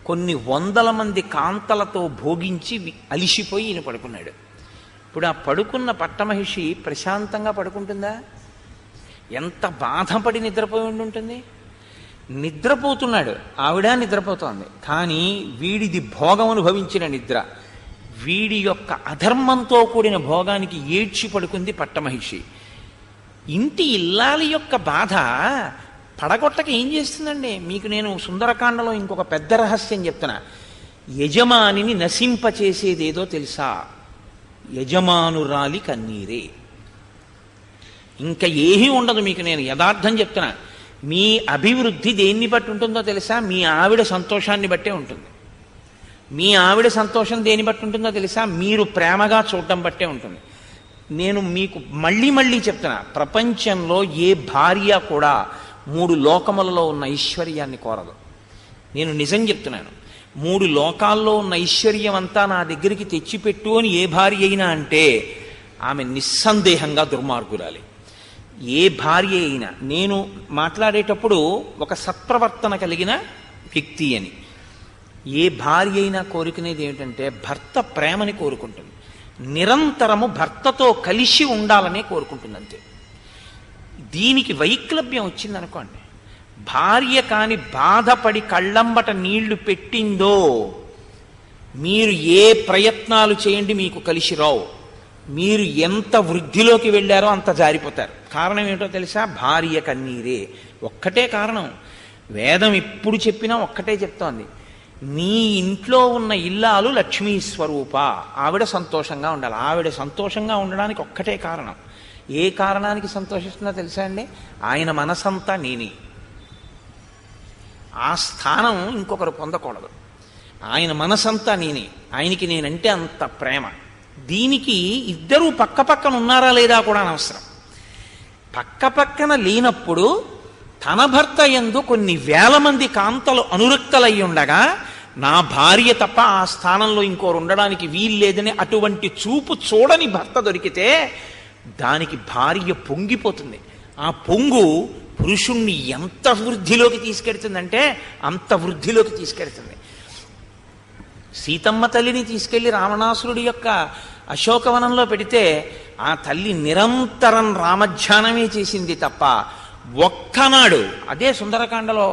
కొన్ని 100 మంది కాంతలతో భోగించి అలిసిపోయి ఈయన పడుకున్నాడు. ఇప్పుడు ఆ పడుకున్న పట్టమహిషి ప్రశాంతంగా పడుకుంటుందా? ఎంత బాధపడి నిద్రపోయి ఉంటుంది. నిద్రపోతున్నాడు, ఆవిడ నిద్రపోతోంది. కానీ వీడిది భోగం అనుభవించిన నిద్ర. వీడి యొక్క అధర్మంతో కూడిన భోగానికి ఏడ్చి పడుకుంది పట్టమహిషి. ఇంటి ఇల్లాలి యొక్క బాధ పడగొట్టక ఏం చేస్తుందండి? మీకు నేను సుందరకాండలో ఇంకొక పెద్ద రహస్యం చెప్తున్నా. యజమానిని నశింపచేసేదేదో తెలుసా? యజమానురాలి కన్నీరే. ఇంకా ఏమీ ఉండదు మీకు. నేను యథార్థం చెప్తున్నా. మీ అభివృద్ధి దేన్ని బట్టి ఉంటుందో తెలుసా? మీ ఆవిడ సంతోషాన్ని బట్టే ఉంటుంది. మీ ఆవిడ సంతోషం దేన్ని బట్టి ఉంటుందో తెలుసా? మీరు ప్రేమగా చూడటం బట్టే ఉంటుంది. నేను మీకు మళ్ళీ మళ్ళీ చెప్తున్నా, ప్రపంచంలో ఏ భార్య కూడా 3 లోకములలో ఉన్న ఐశ్వర్యాన్ని కోరదు. నేను నిజం చెప్తున్నాను. 3 లోకాల్లో ఉన్న ఐశ్వర్యం అంతా నా దగ్గరికి తెచ్చిపెట్టు అని ఏ భార్య అయినా అంటే ఆమె నిస్సందేహంగా దుర్మార్గురాలి. ఏ భార్య అయినా. నేను మాట్లాడేటప్పుడు ఒక సత్ప్రవర్తన కలిగిన వ్యక్తి అని. ఏ భార్య అయినా కోరుకునేది ఏమిటంటే భర్త ప్రేమని కోరుకుంటుంది. నిరంతరము భర్తతో కలిసి ఉండాలనే కోరుకుంటుంది, అంతే. దీనికి వైక్లభ్యం వచ్చిందనుకోండి, భార్య కాని బాధపడి కళ్ళంబట నీళ్లు పెట్టిందో మీరు ఏ ప్రయత్నాలు చేయండి మీకు కలిసి రావు. మీరు ఎంత వృద్ధిలోకి వెళ్ళారో అంత జారిపోతారు. కారణం ఏమిటో తెలుసా? భార్య కన్నీరే. ఒక్కటే కారణం. వేదం ఎప్పుడు చెప్పినా ఒక్కటే చెప్తోంది, నీ ఇంట్లో ఉన్న ఇల్లాలు లక్ష్మీ స్వరూప, ఆవిడ సంతోషంగా ఉండాలి. ఆవిడ సంతోషంగా ఉండడానికి ఒక్కటే కారణం. ఏ కారణానికి సంతోషిస్తుందో తెలుసా అండి? ఆయన మనసంతా నేనే. ఆ స్థానం ఇంకొకరు పొందకూడదు. ఆయన మనసంతా నేనే, ఆయనకి నేనంటే అంత ప్రేమ. దీనికి ఇద్దరూ పక్క పక్కన ఉన్నారా లేదా కూడా అనవసరం. పక్క పక్కన లేనప్పుడు తన భర్త యందు కొన్ని వేల మంది కాంతలు అనురక్తలై ఉండగా నా భార్య తప్ప ఆ స్థానంలో ఇంకోరు ఉండడానికి వీల్లేదని అటువంటి చూపు చూడని భర్త దొరికితే దానికి భార్య పొంగిపోతుంది. ఆ పొంగు పురుషుణ్ణి ఎంత వృద్ధిలోకి తీసుకెడుతుందంటే అంత వృద్ధిలోకి తీసుకెడుతుంది. సీతమ్మ తల్లిని తీసుకెళ్లి రావణాసురుడి యొక్క అశోకవనంలో పెడితే ఆ తల్లి నిరంతరం రామధ్యానమే చేసింది తప్ప ఒక్కనాడు, అదే సుందరకాండలో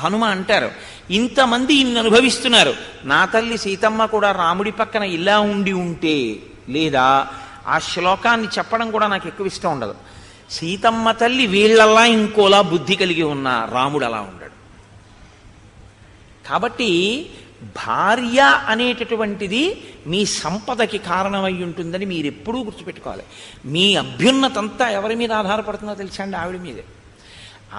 హనుమ అంటారు, ఇంతమంది ఇన్ని అనుభవిస్తున్నారు, నా తల్లి సీతమ్మ కూడా రాముడి పక్కన ఇలా ఉండి ఉంటే, లేదా ఆ శ్లోకాన్ని చెప్పడం కూడా నాకు ఎక్కువ ఇష్టం ఉండదు. సీతమ్మ తల్లి వీళ్ళల్లా ఇంకోలా బుద్ధి కలిగి ఉన్న రాముడు అలా ఉండడు. కాబట్టి భార్య అనేటటువంటిది మీ సంపదకి కారణమై ఉంటుందని మీరు ఎప్పుడూ గుర్తుపెట్టుకోవాలి. మీ అభ్యున్నతంతా ఎవరి మీద ఆధారపడుతుందో తెలుసా అండి? ఆవిడ మీదే.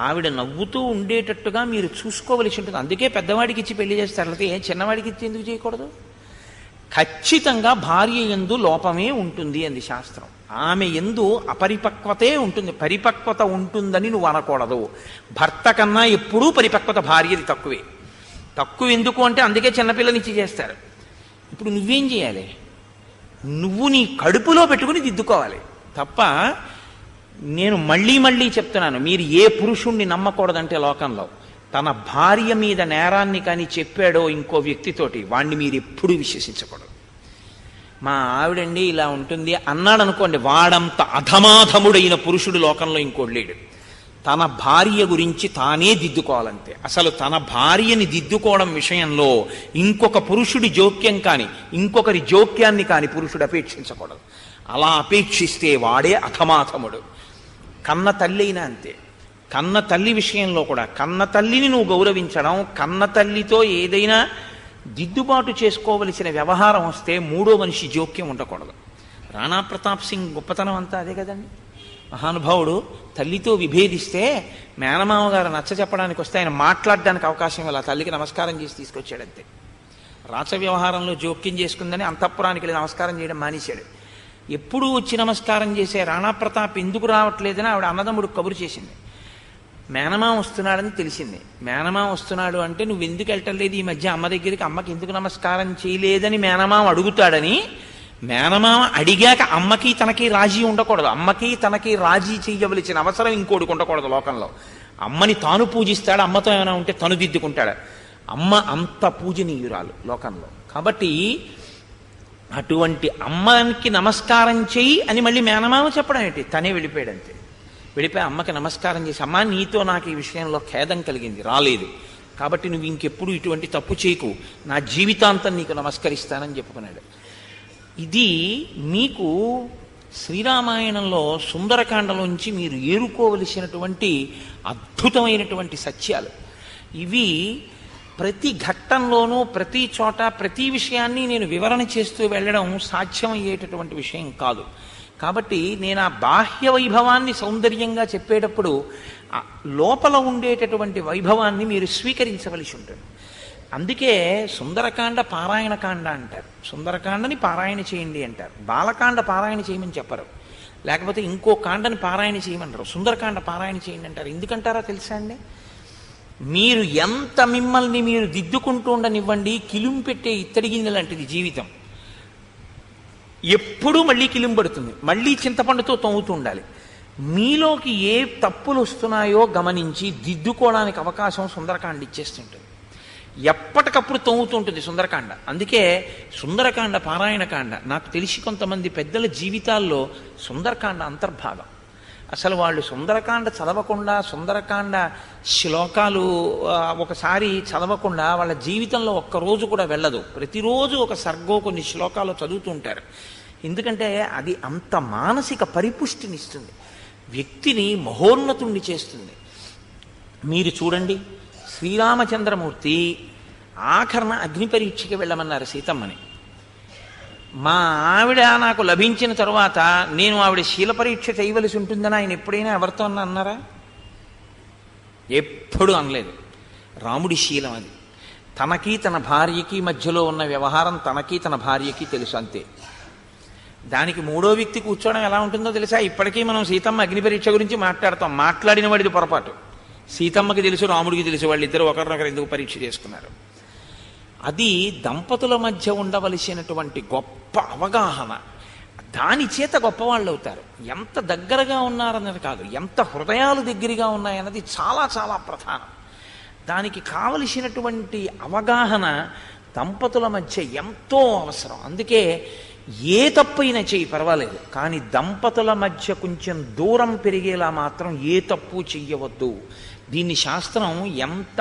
ఆవిడ నవ్వుతూ ఉండేటట్టుగా మీరు చూసుకోవలసి ఉంటుంది. అందుకే పెద్దవాడికి ఇచ్చి పెళ్లి చేస్తారు. లేకపోతే చిన్నవాడికి ఇచ్చి ఎందుకు చేయకూడదు? ఖచ్చితంగా భార్య యందు లోపమే ఉంటుంది అంది శాస్త్రం. ఆమె యందు అపరిపక్వతే ఉంటుంది. పరిపక్వత ఉంటుందని నువ్వు అనకూడదు. భర్త కన్నా ఎప్పుడూ పరిపక్వత భార్యది తక్కువే. తక్కువ ఎందుకు అంటే అందుకే చిన్నపిల్లనిచ్చి చేస్తారు. ఇప్పుడు నువ్వేం చేయాలి? నువ్వు నీ కడుపులో పెట్టుకుని దిద్దుకోవాలి తప్ప, నేను మళ్ళీ మళ్ళీ చెప్తున్నాను, మీరు ఏ పురుషుణ్ణి నమ్మకూడదంటే లోకంలో తన భార్య మీద నేరాన్ని కానీ చెప్పాడో ఇంకో వ్యక్తితోటి వాణ్ణి మీరు ఎప్పుడూ విశ్వసించకూడదు. మా ఆవిడండి ఇలా ఉంటుంది అన్నాడు అనుకోండి, వాడంత అధమాధముడైన పురుషుడు లోకంలో ఇంకోడు లేడు. తన భార్య గురించి తానే దిద్దుకోవాలంతే. అసలు తన భార్యని దిద్దుకోవడం విషయంలో ఇంకొక పురుషుడి జోక్యం కానీ ఇంకొకరి జోక్యాన్ని కానీ పురుషుడు అపేక్షించకూడదు. అలా అపేక్షిస్తే వాడే అధమాధముడు. కన్న తల్లి అయినా అంతే. కన్న తల్లి విషయంలో కూడా కన్న తల్లిని నువ్వు గౌరవించడం, కన్న తల్లితో ఏదైనా దిద్దుబాటు చేసుకోవలసిన వ్యవహారం వస్తే మూడో మనిషి జోక్యం ఉండకూడదు. రాణా ప్రతాప్ సింగ్ గొప్పతనం అంతా అదే కదండి. మహానుభావుడు తల్లితో విభేదిస్తే మేనమామ గారు నచ్చ చెప్పడానికి వస్తే ఆయన మాట్లాడడానికి అవకాశం ఇలా తల్లికి నమస్కారం చేసి తీసుకొచ్చాడంతే. రాచ వ్యవహారంలో జోక్యం చేసుకుందని అంతఃపురానికి వెళ్ళి నమస్కారం చేయడం మానేశాడు. ఎప్పుడూ వచ్చి నమస్కారం చేసే రాణా ప్రతాప్ ఎందుకు రావట్లేదని ఆవిడ అన్నదమ్ముడు కబురు చేసింది. మేనమామ వస్తున్నాడని తెలిసింది. మేనమామ వస్తున్నాడు అంటే నువ్వు ఎందుకు వెళ్ళటలేదు ఈ మధ్య అమ్మ దగ్గరికి, అమ్మకి ఎందుకు నమస్కారం చేయలేదని మేనమామ అడుగుతాడని మేనమామ అడిగాక అమ్మకి తనకి రాజీ ఉండకూడదు. అమ్మకి తనకి రాజీ చేయవలసిన అవసరం ఇంకోటికి ఉండకూడదు లోకంలో. అమ్మని తాను పూజిస్తాడు, అమ్మతో ఏమైనా ఉంటే తను దిద్దుకుంటాడు. అమ్మ అంత పూజనీయురాలు లోకంలో. కాబట్టి అటువంటి అమ్మకి నమస్కారం చెయ్యి అని మళ్ళీ మేనమామ చెప్పడం ఏంటి? తనే వెళ్ళిపోయాడంతే. వెళ్ళిపోయి అమ్మకి నమస్కారం చేసి, అమ్మ నీతో నాకు ఈ విషయంలో ఖేదం కలిగింది, రాలేదు, కాబట్టి నువ్వు ఇంకెప్పుడు ఇటువంటి తప్పు చేయకు, నా జీవితాంతం నీకు నమస్కరిస్తానని చెప్పుకున్నాడు. ఇది మీకు శ్రీరామాయణంలో సుందరకాండలోంచి మీరు ఏరుకోవలసినటువంటి అద్భుతమైనటువంటి సత్యాలు ఇవి. ప్రతి ఘట్టంలోనూ ప్రతి చోట ప్రతి విషయాన్ని నేను వివరణ చేస్తూ వెళ్ళడం సాధ్యమయ్యేటటువంటి విషయం కాదు. కాబట్టి నేను ఆ బాహ్య వైభవాన్ని సౌందర్యంగా చెప్పేటప్పుడు లోపల ఉండేటటువంటి వైభవాన్ని మీరు స్వీకరించవలసి ఉంటుంది. అందుకే సుందరకాండ పారాయణకాండ అంటారు. సుందరకాండని పారాయణ చేయండి అంటారు. బాలకాండ పారాయణ చేయమని చెప్పరు, లేకపోతే ఇంకో కాండని పారాయణ చేయమంటారు. సుందరకాండ పారాయణ చేయండి అంటారు. ఎందుకంటారో తెలుసా అండి? మీరు ఎంత మిమ్మల్ని మీరు దిద్దుకుంటూ ఉండనివ్వండి, కిలుం పెట్టే ఇత్తడి గిన్నె లాంటిది జీవితం. ఎప్పుడూ మళ్ళీ కిలుంబడుతుంది, మళ్ళీ చింతపండుతో తవ్వుతూ ఉండాలి. మీలోకి ఏ తప్పులు వస్తున్నాయో గమనించి దిద్దుకోవడానికి అవకాశం సుందరకాండ ఇచ్చేస్తుంటుంది. ఎప్పటికప్పుడు తవ్వుతుంటుంది సుందరకాండ. అందుకే సుందరకాండ పారాయణకాండ నాకు తెలిసి కొంతమంది పెద్దల జీవితాల్లో సుందరకాండ అంతర్భాగం. అసలు వాళ్ళు సుందరకాండ చదవకుండా, సుందరకాండ శ్లోకాలు ఒకసారి చదవకుండా వాళ్ళ జీవితంలో ఒక్కరోజు కూడా వెళ్ళదు. ప్రతిరోజు ఒక సర్గో కొన్ని శ్లోకాలు చదువుతూ ఉంటారు. ఎందుకంటే అది అంత మానసిక పరిపుష్టినిస్తుంది, వ్యక్తిని మహోన్నతుణ్ణి చేస్తుంది. మీరు చూడండి, శ్రీరామచంద్రమూర్తి ఆఖరణ అగ్ని పరీక్షకి వెళ్ళమన్నారు సీతమ్మని. మా ఆవిడ నాకు లభించిన తరువాత నేను ఆవిడ శీల పరీక్ష చేయవలసి ఉంటుందని ఆయన ఎప్పుడైనా ఎవరితో అన్నారా? ఎప్పుడు అనలేదు. రాముడి శీలం అది. తనకి తన భార్యకి మధ్యలో ఉన్న వ్యవహారం తనకి తన భార్యకి తెలుసు, అంతే. దానికి మూడో వ్యక్తి కూర్చోవడం ఎలా ఉంటుందో తెలుసా? ఇప్పటికీ మనం సీతమ్మ అగ్ని పరీక్ష గురించి మాట్లాడతాం. మాట్లాడిన వాడిది పొరపాటు. సీతమ్మకి తెలుసు, రాముడికి తెలుసు, వాళ్ళిద్దరూ ఒకరినొకరు ఎందుకు పరీక్ష చేసుకున్నారు. అది దంపతుల మధ్య ఉండవలసినటువంటి గొప్ప అవగాహన. దాని చేత గొప్పవాళ్ళు అవుతారు. ఎంత దగ్గరగా ఉన్నారన్నది కాదు, ఎంత హృదయాలు దగ్గరగా ఉన్నాయన్నది చాలా చాలా ప్రధానం. దానికి కావలసినటువంటి అవగాహన దంపతుల మధ్య ఎంతో అవసరం. అందుకే ఏ తప్పైనా చేయి పర్వాలేదు, కానీ దంపతుల మధ్య కొంచెం దూరం పెరిగేలా మాత్రం ఏ తప్పు చెయ్యవద్దు. దీన్ని శాస్త్రం ఎంత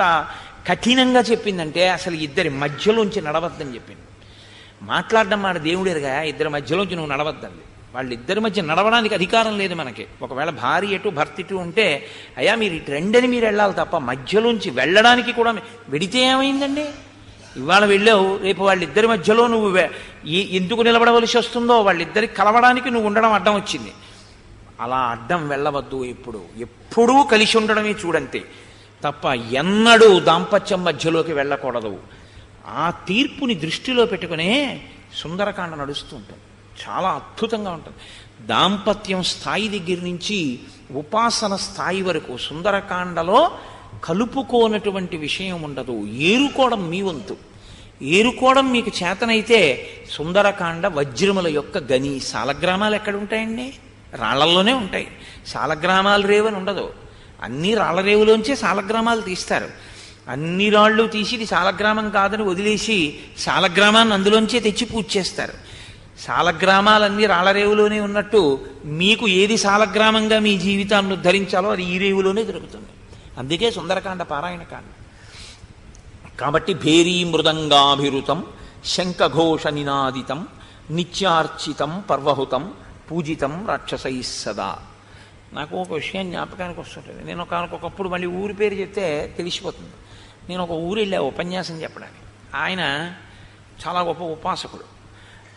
కఠినంగా చెప్పిందంటే అసలు ఇద్దరి మధ్యలోంచి నడవద్దని చెప్పింది. మాట్లాడడం మాట దేవుడేరుగా, ఇద్దరి మధ్యలోంచి నువ్వు నడవద్దండి. వాళ్ళిద్దరి మధ్య నడవడానికి అధికారం లేదు మనకి. ఒకవేళ భార్య ఎటు భర్త ఇటు ఉంటే అయ్యా మీరు ఇటు రెండని మీరు వెళ్ళాలి తప్ప మధ్యలోంచి వెళ్ళడానికి కూడా వెడితే ఏమైందండి? ఇవాళ వెళ్ళావు, రేపు వాళ్ళిద్దరి మధ్యలో నువ్వు ఎందుకు నిలబడవలసి వస్తుందో, వాళ్ళిద్దరికి కలవడానికి నువ్వు ఉండడం అడ్డం వచ్చింది. అలా అడ్డం వెళ్ళవద్దు. ఎప్పుడూ కలిసి ఉండడమే చూడంతే తప్ప ఎన్నడూ దాంపత్యం మధ్యలోకి వెళ్ళకూడదు. ఆ తీర్పుని దృష్టిలో పెట్టుకునే సుందరకాండ నడుస్తూ ఉంటుంది. చాలా అద్భుతంగా ఉంటుంది. దాంపత్యం స్థాయి దగ్గర నుంచి ఉపాసన స్థాయి వరకు సుందరకాండలో కలుపుకోనటువంటి విషయం ఉండదు. ఏరుకోవడం మీ వంతు. ఏరుకోవడం మీకు చేతనైతే సుందరకాండ వజ్రముల యొక్క గని. సాలగ్రామాలు ఎక్కడ ఉంటాయండి? రాళ్లల్లోనే ఉంటాయి. సాలగ్రామాలు రేవని ఉండదు. అన్ని రాళ్ల రేవులోంచే సాలగ్రామాలు తీస్తారు. అన్ని రాళ్ళు తీసి ఇది సాలగ్రామం కాదని వదిలేసి సాలగ్రామాన్ని అందులోంచే తెచ్చి పూజ చేస్తారు. సాలగ్రామాలన్నీ రాళ్లరేవులోనే ఉన్నట్టు మీకు ఏది సాలగ్రామంగా మీ జీవితాన్ని ఉద్ధరించాలో అది ఈ రేవులోనే దొరుకుతుంది. అందుకే సుందరకాండ పారాయణకాండ. కాబట్టి భేరీ మృదంగాభిరుతం శంఖఘోష నినాదితం నిత్యార్చితం పర్వహుతం పూజితం రాక్షసై సదా. నాకు ఒక విషయం జ్ఞాపకానికి వస్తుంటుంది. నేను ఒకప్పుడు మళ్ళీ ఊరి పేరు చెప్తే తెలిసిపోతుంది. నేను ఒక ఊరు వెళ్ళా ఉపన్యాసం చెప్పడానికి. ఆయన చాలా గొప్ప ఉపాసకుడు.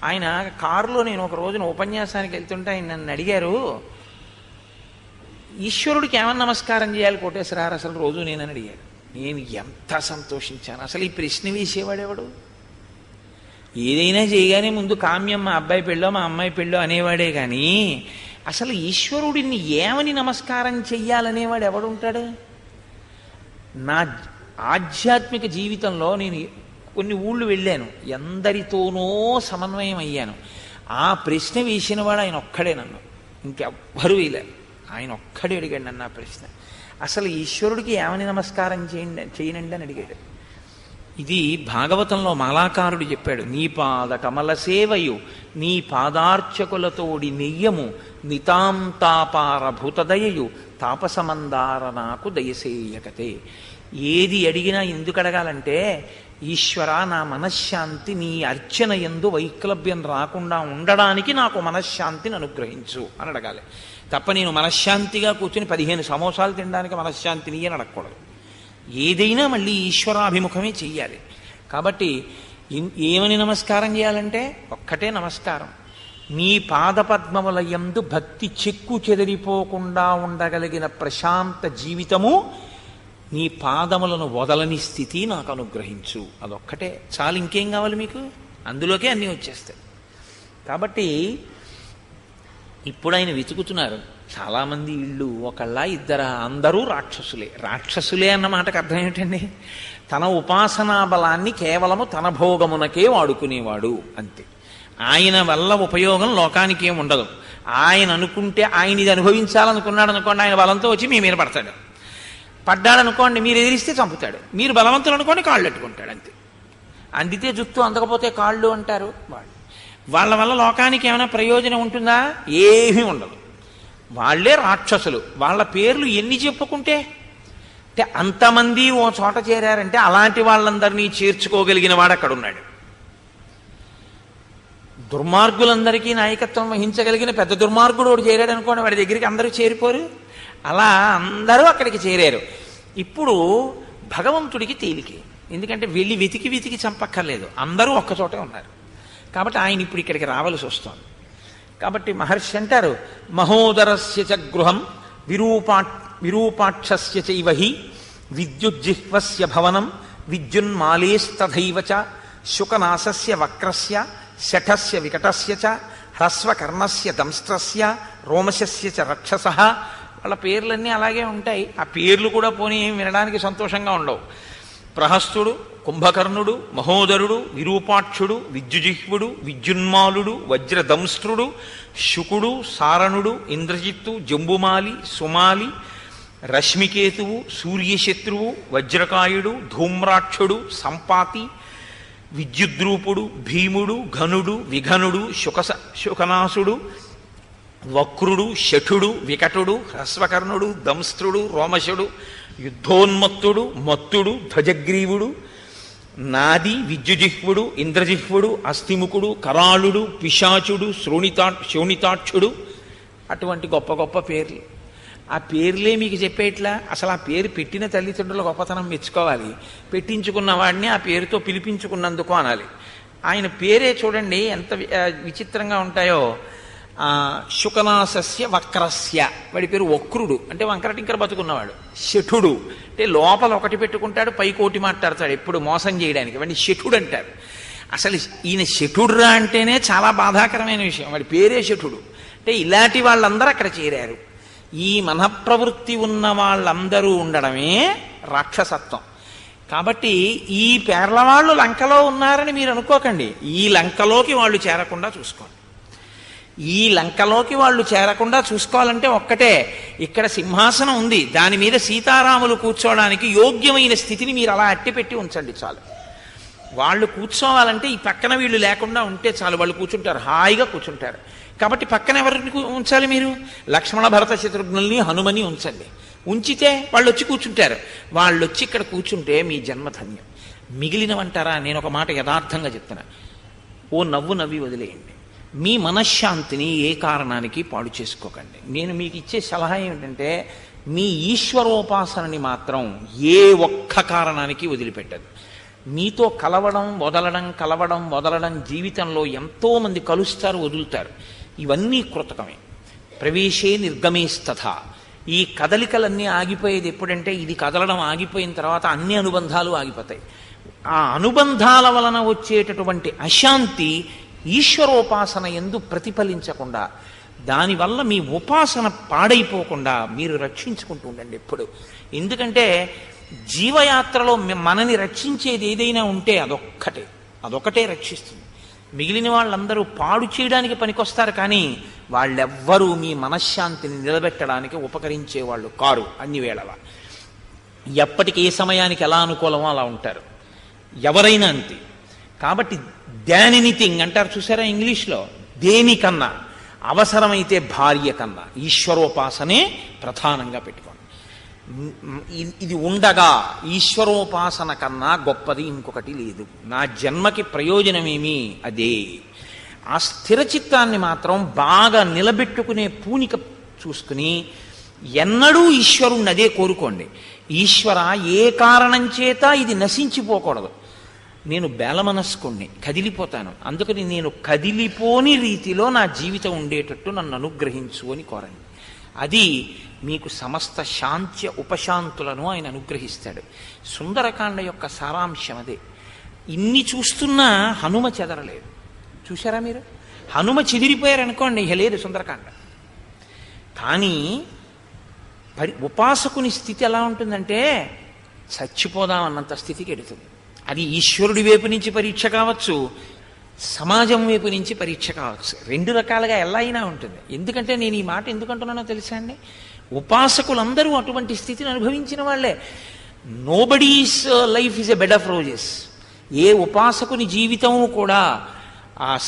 ఆయన కారులో నేను ఒక రోజున ఉపన్యాసానికి వెళ్తుంటే ఆయన నన్ను అడిగారు, ఈశ్వరుడికి ఏమన్నా నమస్కారం చేయాలి కోటేశ్వరారు అసలు రోజు నేనని అడిగారు. నేను ఎంత సంతోషించాను. అసలు ఈ ప్రశ్న వేసేవాడేవాడు? ఏదైనా చేయగానే ముందు కామ్యం మా అబ్బాయి పెళ్ళో మా అమ్మాయి పెళ్ళో అనేవాడే కానీ అసలు ఈశ్వరుడిని ఏమని నమస్కారం చెయ్యాలనేవాడు ఎవడుంటాడు? నా ఆధ్యాత్మిక జీవితంలో నేను కొన్ని ఊళ్ళు వెళ్ళాను, ఎందరితోనో సమన్వయం అయ్యాను. ఆ ప్రశ్న వేసినవాడు ఆయన ఒక్కడే, నన్ను ఇంకెవ్వరూ వేయలేరు. ఆయన ఒక్కడే అడిగాడు నన్ను ఆ ప్రశ్న. అసలు ఈశ్వరుడికి ఏమని నమస్కారం చేయనండి అని అడిగాడు. ఇది భాగవతంలో మాలాకారుడు చెప్పాడు. నీ పాద కమల సేవయు నీ పాదార్చకులతోడి నెయ్యము నితాంతాపార భూతదయయు తాపసమందార నాకు దయసేయకతే. ఏది అడిగినా ఎందుకు అడగాలంటే, ఈశ్వర నా మనశ్శాంతి నీ అర్చన యందు వైక్లభ్యం రాకుండా ఉండడానికి నాకు మనశ్శాంతిని అనుగ్రహించు అని అడగాలి తప్ప నేను మనశ్శాంతిగా కూర్చుని 15 సమోసాలు తినడానికి మనశ్శాంతిని అని అడగకూడదు. ఏదైనా మళ్ళీ ఈశ్వరాభిముఖమే చెయ్యాలి. కాబట్టి ఏమని నమస్కారం చేయాలంటే ఒక్కటే నమస్కారం, నీ పాదపద్మముల యందు భక్తి చెక్కు చెదిరిపోకుండా ఉండగలిగిన ప్రశాంత జీవితము, నీ పాదములను వదలని స్థితి నాకు అనుగ్రహించు. అదొక్కటే చాలు, ఇంకేం కావాలి మీకు? అందులోకే అన్నీ వచ్చేస్తాయి. కాబట్టి ఇప్పుడు ఆయన వెతుకుతున్నారు. చాలామంది ఇళ్ళు ఒకళ్ళ ఇద్దరా, అందరూ రాక్షసులే. రాక్షసులే అన్న మాటకు అర్థం ఏమిటండి? తన ఉపాసనా బలాన్ని కేవలము తన భోగమునకే వాడుకునేవాడు అంతే. ఆయన వల్ల ఉపయోగం లోకానికి ఏం ఉండదు. ఆయన అనుకుంటే, ఆయన ఇది అనుభవించాలనుకున్నాడు అనుకోండి, ఆయన బలంతో వచ్చి మీ మీద పడతాడు. పడ్డాడనుకోండి, మీరు ఎదిరిస్తే చంపుతాడు. మీరు బలవంతులు అనుకోండి, కాళ్ళు పెట్టుకుంటాడు అంతే. అందితే జుత్తు, అందకపోతే కాళ్ళు అంటారు వాళ్ళు. వాళ్ళ వల్ల లోకానికి ఏమైనా ప్రయోజనం ఉంటుందా? ఏమీ ఉండదు. వాళ్ళే రాక్షసులు. వాళ్ళ పేర్లు ఎన్ని చెప్పుకుంటే, అంటే అంతమంది ఓ చోట చేరారంటే అలాంటి వాళ్ళందరినీ చేర్చుకోగలిగిన వాడు అక్కడ ఉన్నాడు. దుర్మార్గులందరికీ నాయకత్వం వహించగలిగిన పెద్ద దుర్మార్గుడు ఒకడు చేరాడు అనుకోండి, వాడి దగ్గరికి అందరూ చేరిపోరు. అలా అందరూ అక్కడికి చేరారు. ఇప్పుడు భగవంతుడికి తేలికే, ఎందుకంటే వెళ్ళి వెతికి వెతికి చంపక్కర్లేదు, అందరూ ఒక్కచోటే ఉన్నారు. కాబట్టి ఆయన ఇప్పుడు ఇక్కడికి రావాల్సి వస్తుంది. కాబట్టి మహర్షి అంటారు, మహోదరస్య చ గృహం విరూపాక్షస్య చైవహి విద్యుజ్జిహ్వస్య భవనం విద్యున్మాలేస్తథైవ చ శుకనాసస్య వక్రస్య శఠస్య వికటస్య చ హ్రస్వకర్ణస్య దంస్త్రస్య రోమశస్య చ రక్షసః. వాళ్ళ పేర్లన్నీ అలాగే ఉంటాయి. ఆ పేర్లు కూడా పోనీ వినడానికి సంతోషంగా ఉండవు. ప్రహస్తుడు, కుంభకర్ణుడు, మహోదరుడు, విరూపాక్షుడు, విద్యుజిహ్వుడు, విద్యున్మాలుడు, వజ్రదంస్ట్రుడు, శుకుడు, సారణుడు, ఇంద్రజిత్తు, జంబుమాలి, సుమాలి, రశ్మికేతువు, సూర్యశత్రువు, వజ్రకాయుడు, ధూమ్రాక్షుడు, సంపాతి, విద్యుద్రూపుడు, భీముడు, ఘనుడు, విఘనుడు, శుకనాసుడు, వక్రుడు, శఠుడు, వికటుడు, హ్రస్వకర్ణుడు, దంస్త్రుడు, రోమశుడు, యుద్ధోన్మత్తుడు, మత్తుడు, ధ్వజగ్రీవుడు, నాది, విద్యుజిహ్వుడు, ఇంద్రజిహ్వుడు, అస్థిముఖుడు, కరాళుడు, పిశాచుడు, శోణితాక్షుడు. అటువంటి గొప్ప గొప్ప పేర్లు. ఆ పేర్లే మీకు చెప్పేట్లా? అసలు ఆ పేరు పెట్టిన తల్లిదండ్రుల గొప్పతనం మెచ్చుకోవాలి. పెట్టించుకున్న వాడిని ఆ పేరుతో పిలిపించుకున్నందుకు అనాలి. ఆయన పేరే చూడండి ఎంత విచిత్రంగా ఉంటాయో. శుకనాసస్య వక్రస్య, వాడి పేరు వక్రుడు, అంటే వంకరటింకర బతుకున్నవాడు. శఠుడు అంటే లోపల ఒకటి పెట్టుకుంటాడు, పైకోటి మాట్లాడతాడు ఎప్పుడు మోసం చేయడానికి, వాడిని శఠుడు అంటారు. అసలు ఈయన శఠుడురా అంటేనే చాలా బాధాకరమైన విషయం. వాడి పేరే శఠుడు. అంటే ఇలాంటి వాళ్ళందరూ అక్కడ చేరారు. ఈ మనఃప్రవృత్తి ఉన్న వాళ్ళందరూ ఉండడమే రాక్షసత్వం. కాబట్టి ఈ పేర్ల వాళ్ళు లంకలో ఉన్నారని మీరు అనుకోకండి. ఈ లంకలోకి వాళ్ళు చేరకుండా చూసుకోండి. ఈ లంకలోకి వాళ్ళు చేరకుండా చూసుకోవాలంటే ఒక్కటే, ఇక్కడ సింహాసనం ఉంది, దాని మీద సీతారాములు కూర్చోవడానికి యోగ్యమైన స్థితిని మీరు అలా అట్టిపెట్టి ఉంచండి చాలు. వాళ్ళు కూర్చోవాలంటే ఈ పక్కన వీళ్ళు లేకుండా ఉంటే చాలు, వాళ్ళు కూర్చుంటారు, హాయిగా కూర్చుంటారు. కాబట్టి పక్కన ఎవరిని ఉంచాలి మీరు? లక్ష్మణ భరత శత్రుఘ్నుల్ని హనుమని ఉంచండి. ఉంచితే వాళ్ళు వచ్చి కూర్చుంటారు. వాళ్ళు వచ్చి ఇక్కడ కూర్చుంటే మీ జన్మధన్యం. మిగిలినవంటారా? నేను ఒక మాట యథార్థంగా చెప్తున్నా, ఓ నవ్వు నవ్వి వదిలేయండి. మీ మనశ్శాంతిని ఏ కారణానికి పాడు చేసుకోకండి. నేను మీకు ఇచ్చే సలహా ఏమిటంటే, మీ ఈశ్వరోపాసనని మాత్రం ఏ ఒక్క కారణానికి వదిలిపెట్టదు. మీతో కలవడం వదలడం జీవితంలో ఎంతోమంది కలుస్తారు, వదులుతారు. ఇవన్నీ కృతకమే. ప్రవేశే నిర్గమేస్తథ. ఈ కదలికలన్నీ ఆగిపోయేది ఎప్పుడంటే, ఇది కదలడం ఆగిపోయిన తర్వాత అన్ని అనుబంధాలు ఆగిపోతాయి. ఆ అనుబంధాల వలన వచ్చేటటువంటి అశాంతి ఈశ్వరోపాసన యందు ప్రతిఫలించకుండా, దానివల్ల మీ ఉపాసన పాడైపోకుండా మీరు రక్షించుకుంటూ ఉండండి ఎప్పుడు. ఎందుకంటే జీవయాత్రలో మనని రక్షించేది ఏదైనా ఉంటే అదొక్కటే రక్షిస్తుంది. మిగిలిన వాళ్ళందరూ పాడు చేయడానికి పనికొస్తారు, కానీ వాళ్ళెవ్వరూ మీ మనశ్శాంతిని నిలబెట్టడానికి ఉపకరించే వాళ్ళు కారు. అన్ని వేళలా ఎప్పటికి ఏ సమయానికి ఎలా అనుకూలమో అలా ఉంటారు ఎవరైనా అంతే. కాబట్టి దాన్ ఎనీథింగ్ అంటారు చూసారా ఇంగ్లీష్లో, దేనికన్నా అవసరమైతే భార్య కన్నా ఈశ్వరోపాసనే ప్రధానంగా పెట్టుకోండి. ఇది ఉండగా ఈశ్వరోపాసన కన్నా గొప్పది ఇంకొకటి లేదు. నా జన్మకి ప్రయోజనమేమి అదే. ఆ స్థిరచిత్తాన్ని మాత్రం బాగా నిలబెట్టుకునే పూనిక చూసుకుని ఎన్నడూ ఈశ్వరుణ్ణి అదే కోరుకోండి. ఈశ్వర, ఏ కారణం చేత ఇది నశించిపోకూడదు. నేను బేలమనస్కుణ్ణి, కదిలిపోతాను. అందుకని నేను కదిలిపోని రీతిలో నా జీవితం ఉండేటట్టు నన్ను అనుగ్రహించు అని కోరండి. అది మీకు సమస్త శాంత్య ఉపశాంతులను ఆయన అనుగ్రహిస్తాడు. సుందరకాండ యొక్క సారాంశం అదే. ఇన్ని చూస్తున్నా హనుమ చెదరలేదు. చూశారా మీరు? హనుమ చెదిరిపోయారనుకోండి, ఇక లేదు సుందరకాండ. కానీ ఉపాసకుని స్థితి ఎలా ఉంటుందంటే చచ్చిపోదామన్నంత స్థితికి ఎడుతుంది. అది ఈశ్వరుడి వైపు నుంచి పరీక్ష కావచ్చు, సమాజం వైపు నుంచి పరీక్ష కావచ్చు. రెండు రకాలుగా ఎలా అయినా ఉంటుంది. ఎందుకంటే నేను ఈ మాట ఎందుకు అంటున్నానో తెలుసా అండి? ఉపాసకులందరూ అటువంటి స్థితిని అనుభవించిన వాళ్ళే. Nobody's life is a bed of roses. ఏ ఉపాసకుని జీవితము కూడా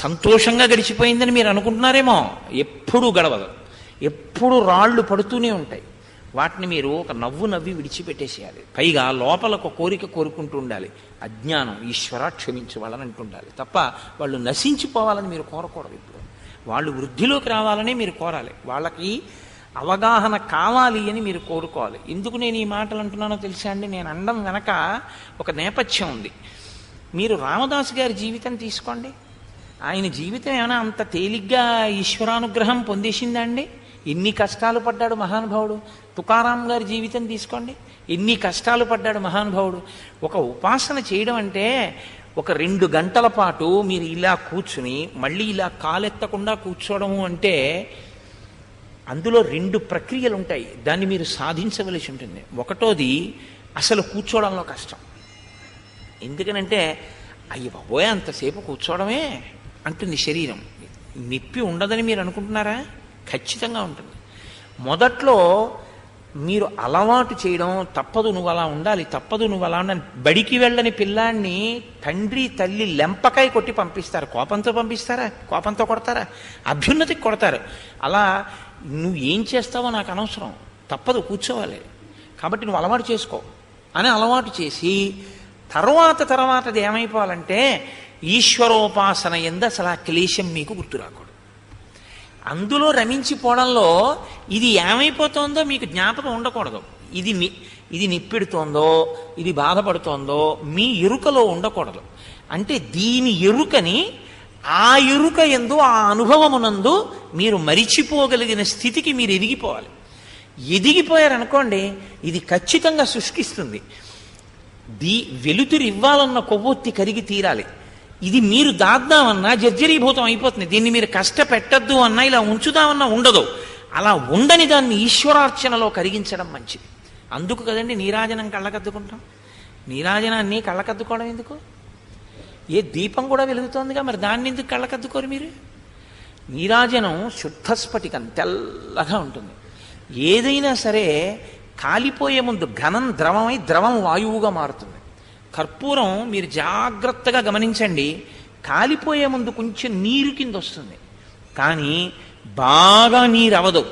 సంతోషంగా గడిచిపోయిందని మీరు అనుకుంటున్నారేమో, ఎప్పుడూ గడవదు. ఎప్పుడు రాళ్ళు పడుతూనే ఉంటాయి. వాటిని మీరు ఒక నవ్వు నవ్వి విడిచిపెట్టేసేయాలి. పైగా లోపల ఒక కోరిక కోరుకుంటూ ఉండాలి. అజ్ఞానం, ఈశ్వర క్షమించు వాళ్ళని అంటుండాలి తప్ప వాళ్ళు నశించిపోవాలని మీరు కోరకూడదు. ఇప్పుడు వాళ్ళు వృద్ధిలోకి రావాలని మీరు కోరాలి. వాళ్ళకి అవగాహన కావాలి అని మీరు కోరుకోవాలి. ఎందుకు నేను ఈ మాటలు అంటున్నానో తెలుసా అండి? నేను అనడం వెనక ఒక నేపథ్యం ఉంది. మీరు రామదాసు గారి జీవితం తీసుకోండి. ఆయన జీవితం ఏమైనా అంత తేలిగ్గా ఈశ్వరానుగ్రహం పొందేసిందా అండి? ఎన్ని కష్టాలు పడ్డాడు మహానుభావుడు. తుకారాం గారి జీవితం తీసుకోండి, ఎన్ని కష్టాలు పడ్డాడు మహానుభావుడు. ఒక ఉపాసన చేయడం అంటే ఒక 2 గంటల పాటు మీరు ఇలా కూర్చుని మళ్ళీ ఇలా కాలెత్తకుండా కూర్చోవడము అంటే అందులో 2 ప్రక్రియలు ఉంటాయి. దాన్ని మీరు సాధించవలసి ఉంటుంది. ఒకటోది అసలు కూర్చోవడంలో కష్టం. ఎందుకనంటే అయ్య బాబోయ్ అంతసేపు కూర్చోవడమే అంటుంది శరీరం. నొప్పి ఉండదని మీరు అనుకుంటున్నారా? ఖచ్చితంగా ఉంటుంది. మొదట్లో మీరు అలవాటు చేయడం, తప్పదు నువ్వు అలా ఉండాలి, తప్పదు నువ్వు అలా ఉండాలి. బడికి వెళ్ళని పిల్లాన్ని తండ్రి తల్లి లెంపకాయ కొట్టి పంపిస్తారు. కోపంతో పంపిస్తారా? కోపంతో కొడతారా? అభ్యున్నతికి కొడతారు. అలా నువ్వు ఏం చేస్తావో నాకు అనవసరం, తప్పదు కూర్చోవాలి, కాబట్టి నువ్వు అలవాటు చేసుకో అని అలవాటు చేసి తర్వాతది ఏమైపోవాలంటే ఈశ్వరోపాసన ఎందు అసలు ఆ క్లేశం మీకు గుర్తురాకూడదు. అందులో రమించిపోవడంలో ఇది ఏమైపోతుందో మీకు జ్ఞాపకం ఉండకూడదు. ఇది నిప్పెడుతోందో, ఇది బాధపడుతోందో మీ ఎరుకలో ఉండకూడదు. అంటే దీని ఎరుకని ఆ ఎరుక ఎందు, ఆ అనుభవమునందు మీరు మరిచిపోగలిగిన స్థితికి మీరు ఎదిగిపోవాలి. ఎదిగిపోయారనుకోండి, ఇది ఖచ్చితంగా శుష్కిస్తుంది. వెలుతురు ఇవ్వాలన్న కొవ్వొత్తి కరిగి తీరాలి. ఇది మీరు దాద్దామన్నా జర్జరీభూతం అయిపోతుంది. దీన్ని మీరు కష్టపెట్టద్దు అన్నా, ఇలా ఉంచుదామన్నా ఉండదు. అలా ఉండని దాన్ని ఈశ్వరార్చనలో కరిగించడం మంచిది. అందుకు కదండి నీరాజనం కళ్ళకద్దుకుంటాం. నీరాజనాన్ని కళ్ళకద్దుకోవడం ఎందుకు? ఏ దీపం కూడా వెలుగుతోందిగా, మరి దాన్ని ఎందుకు కళ్ళకద్దుకోరు మీరు? నీరాజనం శుద్ధ స్ఫటికం, తెల్లగా ఉంటుంది. ఏదైనా సరే కాలిపోయే ముందు ఘనం ద్రవమై, ద్రవం వాయువుగా మారుతుంది. కర్పూరం మీరు జాగ్రత్తగా గమనించండి, కాలిపోయే ముందు కొంచెం నీరు కింద వస్తుంది, కానీ బాగా నీరు అవదు.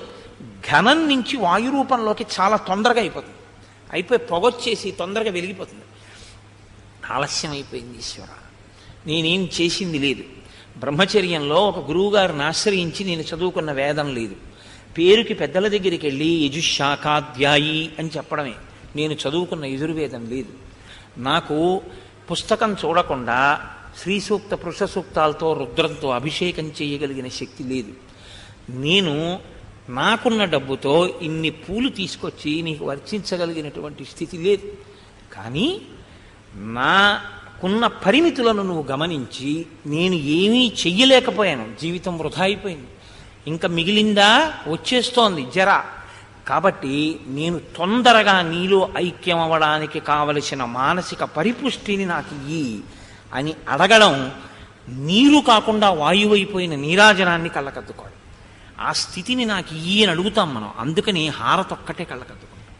ఘనం నుంచి వాయు రూపంలోకి చాలా తొందరగా అయిపోయి పొగొచ్చేసి తొందరగా వెలిగిపోతుంది. ఆలస్యం అయిపోయింది ఈశ్వర, నేనేం చేసింది లేదు. బ్రహ్మచర్యంలో ఒక గురువుగారిని ఆశ్రయించి నేను చదువుకున్న వేదం లేదు. పేరుకి పెద్దల దగ్గరికి వెళ్ళి యజుశాఖాధ్యాయి అని చెప్పడమే. నేను చదువుకున్న యజుర్వేదం లేదు. నాకు పుస్తకం చూడకుండా శ్రీ సూక్త పురుష సూక్తాలతో రుద్రంతో అభిషేకం చేయగలిగిన శక్తి లేదు. నేను నాకున్న డబ్బుతో ఇన్ని పూలు తీసుకొచ్చి నీకు వర్తించగలిగినటువంటి స్థితి లేదు. కానీ నాకున్న పరిమితులను నువ్వు గమనించి నేను ఏమీ చెయ్యలేకపోయాను. జీవితం వృధా అయిపోయింది. ఇంకా మిగిలిందా? వచ్చేస్తోంది జర. కాబట్టి నేను తొందరగా నీలో ఐక్యం అవ్వడానికి కావలసిన మానసిక పరిపుష్టిని నాకు ఇయ్యి అని అడగడం నీరు కాకుండా వాయువైపోయిన నీరాజనాన్ని కళ్ళకద్దుకోవడం. ఆ స్థితిని నాకు ఇయ్యి అని అడుగుతాం మనం. అందుకని హారతొక్కటే కళ్ళకద్దుకుంటాం.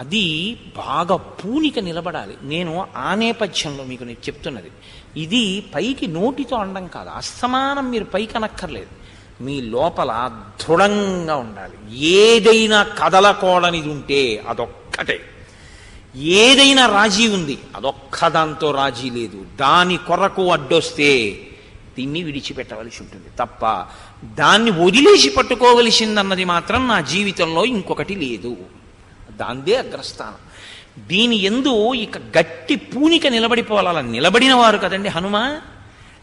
అది బాగా పూనిక నిలబడాలి. నేను ఆ నేపథ్యంలో మీకు నేను చెప్తున్నది. ఇది పైకి నోటితో అనడం కాదు. అస్తమానం మీరు పైకి అనక్కర్లేదు. మీ లోపల దృఢంగా ఉండాలి. ఏదైనా కదలకూడనిది ఉంటే అదొక్కటే. ఏదైనా రాజీ ఉంది, అదొక్కదాంతో రాజీ లేదు. దాని కొరకు అడ్డొస్తే దీన్ని విడిచిపెట్టవలసి ఉంటుంది తప్ప దాన్ని వదిలేసి పట్టుకోవలసిందన్నది మాత్రం నా జీవితంలో ఇంకొకటి లేదు. దాందే అగ్రస్థానం. దీని యందు ఇక గట్టి పూనిక నిలబడిపోవాలి. అలా నిలబడిన వారు కదండి హనుమ.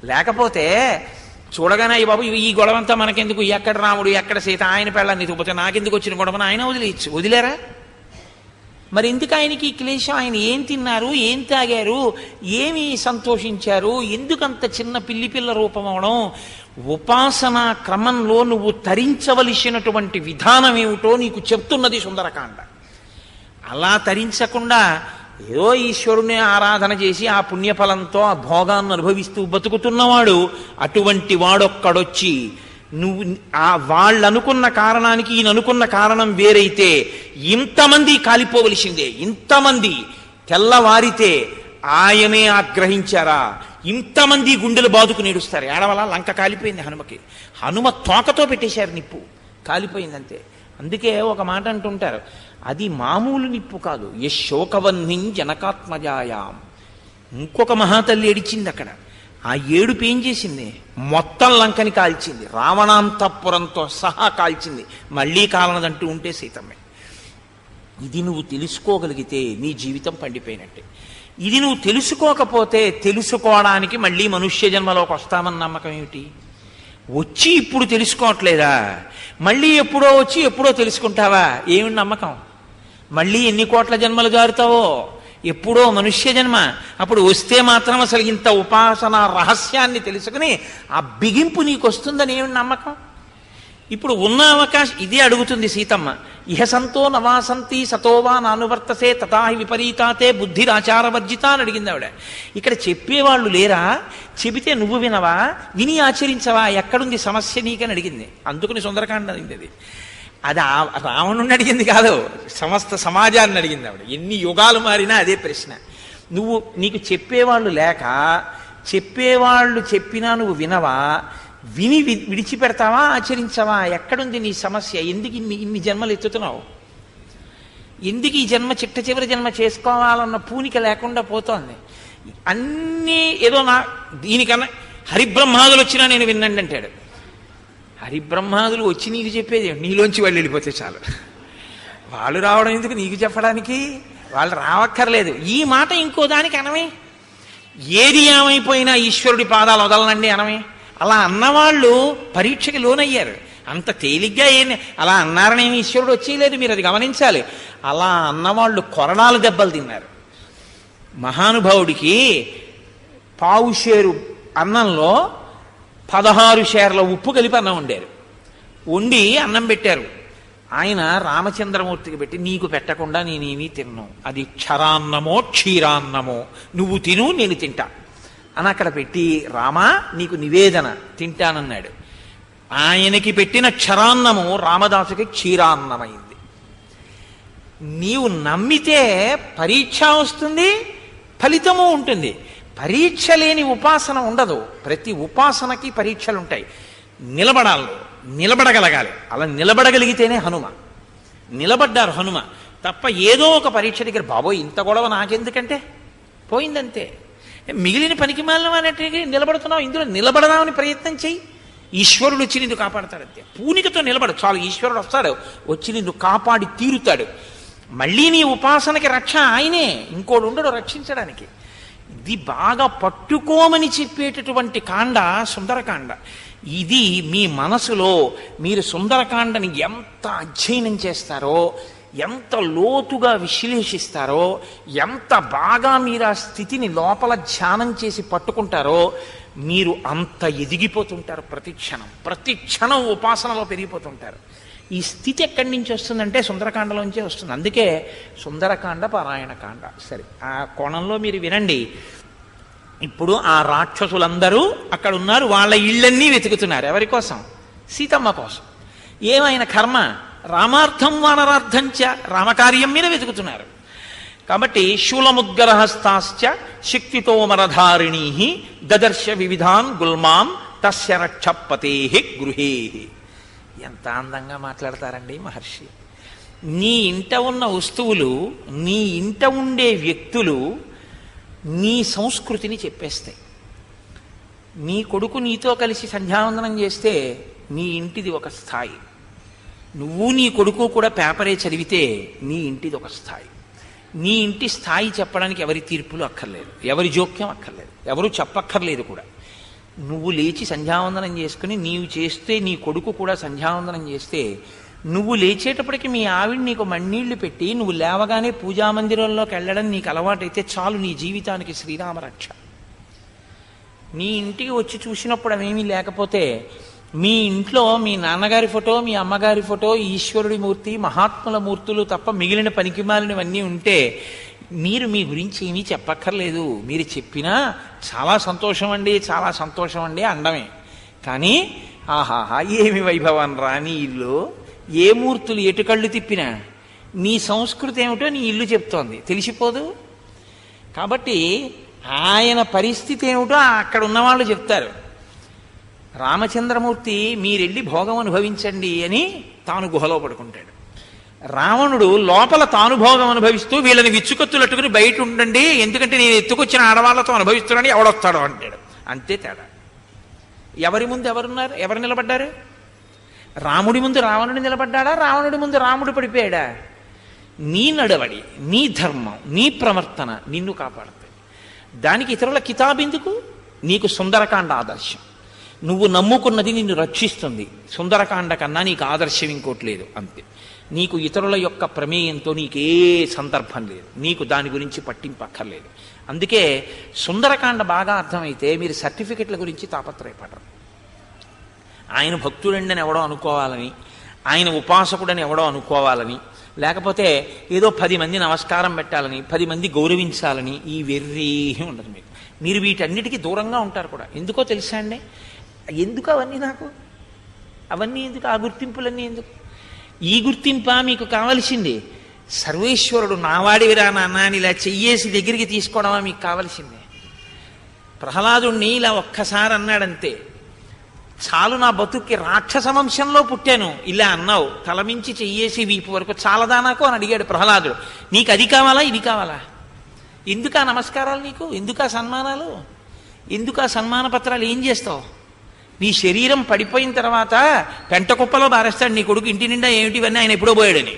లేకపోతే చూడగానే అయ్యి బాబు ఈ గొడవంతా మనకెందుకు, ఎక్కడ రాముడు ఎక్కడ సీత, ఆయన పెళ్ళాన్ని తిప్పుతే నాకెందుకు వచ్చిన గొడవను ఆయన వదిలేయచ్చు. వదిలేరా? మరి ఎందుకు ఆయనకి ఈ క్లేశం? ఆయన ఏం తిన్నారు, ఏం తాగారు, ఏమి సంతోషించారు, ఎందుకంత చిన్న పిల్ల రూపం అవడం? ఉపాసనా క్రమంలో నువ్వు తరించవలసినటువంటి విధానం ఏమిటో నీకు చెప్తున్నది సుందరకాండ. అలా తరించకుండా ఏదో ఈశ్వరుని ఆరాధన చేసి ఆ పుణ్యఫలంతో ఆ భోగాన్ని అనుభవిస్తూ బతుకుతున్నవాడు, అటువంటి వాడొక్కడొచ్చి నువ్వు వాళ్ళు అనుకున్న కారణానికి ఈయన అనుకున్న కారణం వేరైతే ఇంతమంది కాలిపోవలసిందే. ఇంతమంది తెల్లవారితే ఆయనే ఆగ్రహించారా, ఇంతమంది గుండెలు బాదుకు నేడుస్తారు. ఏడవల లంక కాలిపోయింది హనుమకి. హనుమ తోకతో పెట్టేశారు నిప్పు, కాలిపోయిందంతే. అందుకే ఒక మాట అంటుంటారు, అది మామూలు నిప్పు కాదు. యశోకవన్నిం జనకాత్మజాయాం. ఇంకొక మహాతల్లి ఏడిచింది అక్కడ. ఆ ఏడుపు ఏం చేసింది? మొత్తం లంకని కాల్చింది, రావణాంతఃపురంతో సహా కాల్చింది. మళ్ళీ కాలనదంటూ ఉంటే సీతమ్మే. ఇది నువ్వు తెలుసుకోగలిగితే నీ జీవితం పండిపోయినట్టే. ఇది నువ్వు తెలుసుకోకపోతే తెలుసుకోవడానికి మళ్ళీ మనుష్య జన్మలోకి వస్తామన్న నమ్మకం ఏమిటి? వచ్చి ఇప్పుడు తెలుసుకోవట్లేదా? మళ్ళీ ఎప్పుడో వచ్చి ఎప్పుడో తెలుసుకుంటావా? ఏమి నమ్మకం? మళ్ళీ ఎన్ని కోట్ల జన్మలు జారుతావో, ఎప్పుడో మనుష్య జన్మ. అప్పుడు వస్తే మాత్రం అసలు ఇంత ఉపాసన రహస్యాన్ని తెలుసుకుని ఆ బిగింపు నీకు వస్తుందని ఏమి నమ్మకం? ఇప్పుడు ఉన్న అవకాశం ఇదే అడుగుతుంది సీతమ్మ. ఇహ సంతో నవాసంతి సతోవా నానువర్తసే తథాహి విపరీతాతే బుద్ధిరాచారవర్జిత అని అడిగింది ఆవిడ. ఇక్కడ చెప్పేవాళ్ళు లేరా? చెబితే నువ్వు వినవా, విని ఆచరించవా? ఎక్కడుంది సమస్య నీకని అడిగింది. అందుకని సుందరకాండ అడిగింది. అది రావణుని అడిగింది కాదు, సమస్త సమాజాన్ని అడిగింది ఆవిడ. ఎన్ని యుగాలు మారినా అదే ప్రశ్న. నీకు చెప్పేవాళ్ళు లేక, చెప్పేవాళ్ళు చెప్పినా నువ్వు వినవా, విని విడిచిపెడతావా, ఆచరించవా? ఎక్కడుంది నీ సమస్య? ఎందుకు ఇన్ని జన్మలు ఎత్తుతున్నావు? ఎందుకు ఈ జన్మ చిట్ట చివరి జన్మ చేసుకోవాలన్న పూనిక లేకుండా పోతోంది. అన్నీ ఏదో దీనికన్నా హరిబ్రహ్మాదులు వచ్చినా నేను విన్నండి అంటాడు. హరిబ్రహ్మాదులు వచ్చి నీకు చెప్పేది నీలోంచి వాళ్ళు వెళ్ళిపోతే చాలు. వాళ్ళు రావడం ఎందుకు నీకు చెప్పడానికి? వాళ్ళు రావక్కర్లేదు. ఈ మాట ఇంకో దానికి అనమే. ఏది ఏమైపోయినా ఈశ్వరుడి పాదాలు వదలనండి అనమే. అలా అన్నవాళ్ళు పరీక్షకి లోనయ్యారు. అంత తేలిగ్గా అలా అన్నారనేమి ఈశ్వరుడు వచ్చేయలేదు. మీరు అది గమనించాలి. అలా అన్నవాళ్ళు కొరడాలు దెబ్బలు తిన్నారు. మహానుభావుడికి పావుషేరు అన్నంలో 16 షేర్ల ఉప్పు కలిపి అన్నం వండారు. వండి అన్నం పెట్టారు. ఆయన రామచంద్రమూర్తికి పెట్టి, నీకు పెట్టకుండా నేనేమీ తిన్నాను, అది క్షరాన్నమో క్షీరాన్నమో, నువ్వు తిను నేను తింటా అని అక్కడ పెట్టి, రామా నీకు నివేదన తింటానన్నాడు. ఆయనకి పెట్టిన క్షరాన్నము రామదాసుకి క్షీరాన్నమైంది. నీవు నమ్మితే పరీక్ష వస్తుంది, ఫలితము ఉంటుంది. పరీక్ష లేని ఉపాసన ఉండదు. ప్రతి ఉపాసనకి పరీక్షలు ఉంటాయి. నిలబడగలగాలి. అలా నిలబడగలిగితేనే హనుమ. నిలబడ్డారు హనుమ. తప్ప ఏదో ఒక పరీక్ష దగ్గర బాబోయ్ ఇంత గొడవ నాకెందుకంటే పోయిందంతే. మిగిలిన పనికి మాలిన అనేటివి నిలబడుతున్నావు, ఇందులో నిలబడదామని ప్రయత్నం చెయ్యి. ఈశ్వరుడు వచ్చి నిన్ను కాపాడతాడంతే. పూనికతో నిలబడు చాలు. ఈశ్వరుడు వస్తాడు, వచ్చి నిన్ను కాపాడి తీరుతాడు. మళ్ళీ నీ ఉపాసనకి రక్ష ఆయనే, ఇంకోడు ఉండడు రక్షించడానికి. ఇది బాగా పట్టుకోమని చెప్పేటటువంటి కాండ సుందరకాండ. ఇది మీ మనసులో మీరు సుందరకాండని ఎంత అధ్యయనం చేస్తారో, ఎంత లోతుగా విశ్లేషిస్తారో, ఎంత బాగా మీరు ఆ స్థితిని లోపల ధ్యానం చేసి పట్టుకుంటారో, మీరు అంత ఎదిగిపోతుంటారు. ప్రతి క్షణం ఉపాసనలో పెరిగిపోతుంటారు. ఈ స్థితి ఎక్కడి నుంచి వస్తుందంటే సుందరకాండలోంచే వస్తుంది. అందుకే సుందరకాండ పారాయణకాండ. సరే, ఆ కోణంలో మీరు వినండి. ఇప్పుడు ఆ రాక్షసులందరూ అక్కడ ఉన్నారు. వాళ్ళ ఇళ్ళన్నీ వెతుకుతున్నారు. ఎవరి కోసం? సీతమ్మ కోసం. ఏమైన కర్మ? రామార్థం వానరార్థంచ, రామకార్యం మీద వెతుకుతున్నారు. కాబట్టి శూలముద్గరహస్తాశ్చ శక్తితో మరధారిణీ దదర్శ వివిధాన్ గుల్మాన్ తస్య రక్షపతే గృహే. ఎంత అందంగా మాట్లాడతారండి మహర్షి. నీ ఇంట ఉన్న వస్తువులు, నీ ఇంట ఉండే వ్యక్తులు నీ సంస్కృతిని చెప్పేస్తాయి. నీ కొడుకు నీతో కలిసి సంధ్యావందనం చేస్తే నీ ఇంటిది ఒక స్థాయి. నువ్వు నీ కొడుకు కూడా పేపరే చదివితే నీ ఇంటిది ఒక స్థాయి. నీ ఇంటి స్థాయి చెప్పడానికి ఎవరి తీర్పులు అక్కర్లేదు, ఎవరి జోక్యం అక్కర్లేదు, ఎవరు చెప్పక్కర్లేదు కూడా. నువ్వు లేచి సంధ్యావందనం చేసుకుని నీవు చేస్తే నీ కొడుకు కూడా సంధ్యావందనం చేస్తే నువ్వు లేచేటప్పటికి మీ ఆవిడ నీకు మన్నీళ్లు పెట్టి నువ్వు లేవగానే పూజామందిరంలోకి వెళ్ళడం నీకు అలవాటైతే చాలు, నీ జీవితానికి శ్రీరామరక్ష. నీ ఇంటికి వచ్చి చూసినప్పుడు అవేమీ లేకపోతే మీ ఇంట్లో మీ నాన్నగారి ఫోటో, మీ అమ్మగారి ఫోటో, ఈశ్వరుడి మూర్తి, మహాత్ముల మూర్తులు తప్ప మిగిలిన పనికిమాలినవన్నీ ఉంటే మీరు మీ గురించి ఏమీ చెప్పక్కర్లేదు. మీరు చెప్పినా చాలా సంతోషం అండి, చాలా సంతోషం అండి అండమే. కానీ ఆహాహా ఏమి వైభవం రా నీ ఇల్లు, ఏ మూర్తులు ఎటు కళ్ళు తిప్పినా నీ సంస్కృతి ఏమిటో నీ ఇల్లు చెప్తోంది, తెలిసిపోదు. కాబట్టి ఆయన పరిస్థితి ఏమిటో అక్కడ ఉన్నవాళ్ళు చెప్తారు. రామచంద్రమూర్తి మీరెళ్ళి భోగం అనుభవించండి అని తాను గుహలో పడుకుంటాడు. రావణుడు లోపల తాను భోగం అనుభవిస్తూ వీళ్ళని విచ్చుకత్తులట్టుకుని బయట ఉండండి, ఎందుకంటే నేను ఎత్తుకొచ్చిన ఆడవాళ్లతో అనుభవిస్తున్నాను, ఎవడొస్తాడో అంటాడు. అంతే తేడా. ఎవరి ముందు ఎవరున్నారు, ఎవరు నిలబడ్డారు? రాముడి ముందు రావణుడు నిలబడ్డాడా, రావణుడి ముందు రాముడు పడిపోయాడా? నీ నడవడి, నీ ధర్మం, నీ ప్రవర్తన నిన్ను కాపాడుతుంది. దానికి ఇతరుల కితాబెందుకు? నీకు సుందరకాండ ఆదర్శం. నువ్వు నమ్ముకున్నది నిన్ను రక్షిస్తుంది. సుందరకాండ కన్నా నీకు ఆదర్శం ఇంకోటి లేదు. అంతే. నీకు ఇతరుల యొక్క ప్రమేయంతో నీకే సందర్భం లేదు, నీకు దాని గురించి పట్టింపక్కర్లేదు. అందుకే సుందరకాండ బాగా అర్థమైతే మీరు సర్టిఫికెట్ల గురించి తాపత్రయపడరు. ఆయన భక్తుడండి అని ఎవడో అనుకోవాలని, ఆయన ఉపాసకుడని ఎవడో అనుకోవాలని, లేకపోతే ఏదో 10 మంది నమస్కారం పెట్టాలని, 10 మంది గౌరవించాలని ఈ వెర్రీ ఉండదు మీకు. మీరు వీటన్నిటికీ దూరంగా ఉంటారు కూడా. ఎందుకో తెలుసా అండి? ఎందుకు అవన్నీ, నాకు అవన్నీ ఎందుకు, ఆ గుర్తింపులన్నీ ఎందుకు? ఈ గుర్తింప మీకు కావలసింది? సర్వేశ్వరుడు నావాడివిరా నాన్న అని ఇలా చెయ్యేసి దగ్గరికి తీసుకోవడమా మీకు కావలసిందే? ప్రహ్లాదుణ్ణి ఇలా ఒక్కసారి అన్నాడంతే, చాలు నా బతుక్కి, రాక్షస వంశంలో పుట్టాను ఇలా అన్నావు, తలమించి చెయ్యేసి వీపు వరకు చాలదా నాకు అని అడిగాడు ప్రహ్లాదుడు. నీకు అది కావాలా, ఇది కావాలా? ఎందుకు ఆ నమస్కారాలు నీకు? ఎందుకు ఆ సన్మానాలు? ఎందుకు ఆ సన్మాన పత్రాలు? ఏం చేస్తావు? నీ శరీరం పడిపోయిన తర్వాత పెంట కుప్పలో బారేస్తాడు నీ కొడుకు, ఇంటి నిండా ఏమిటివన్నీ ఆయన ఎప్పుడో పోయాడని.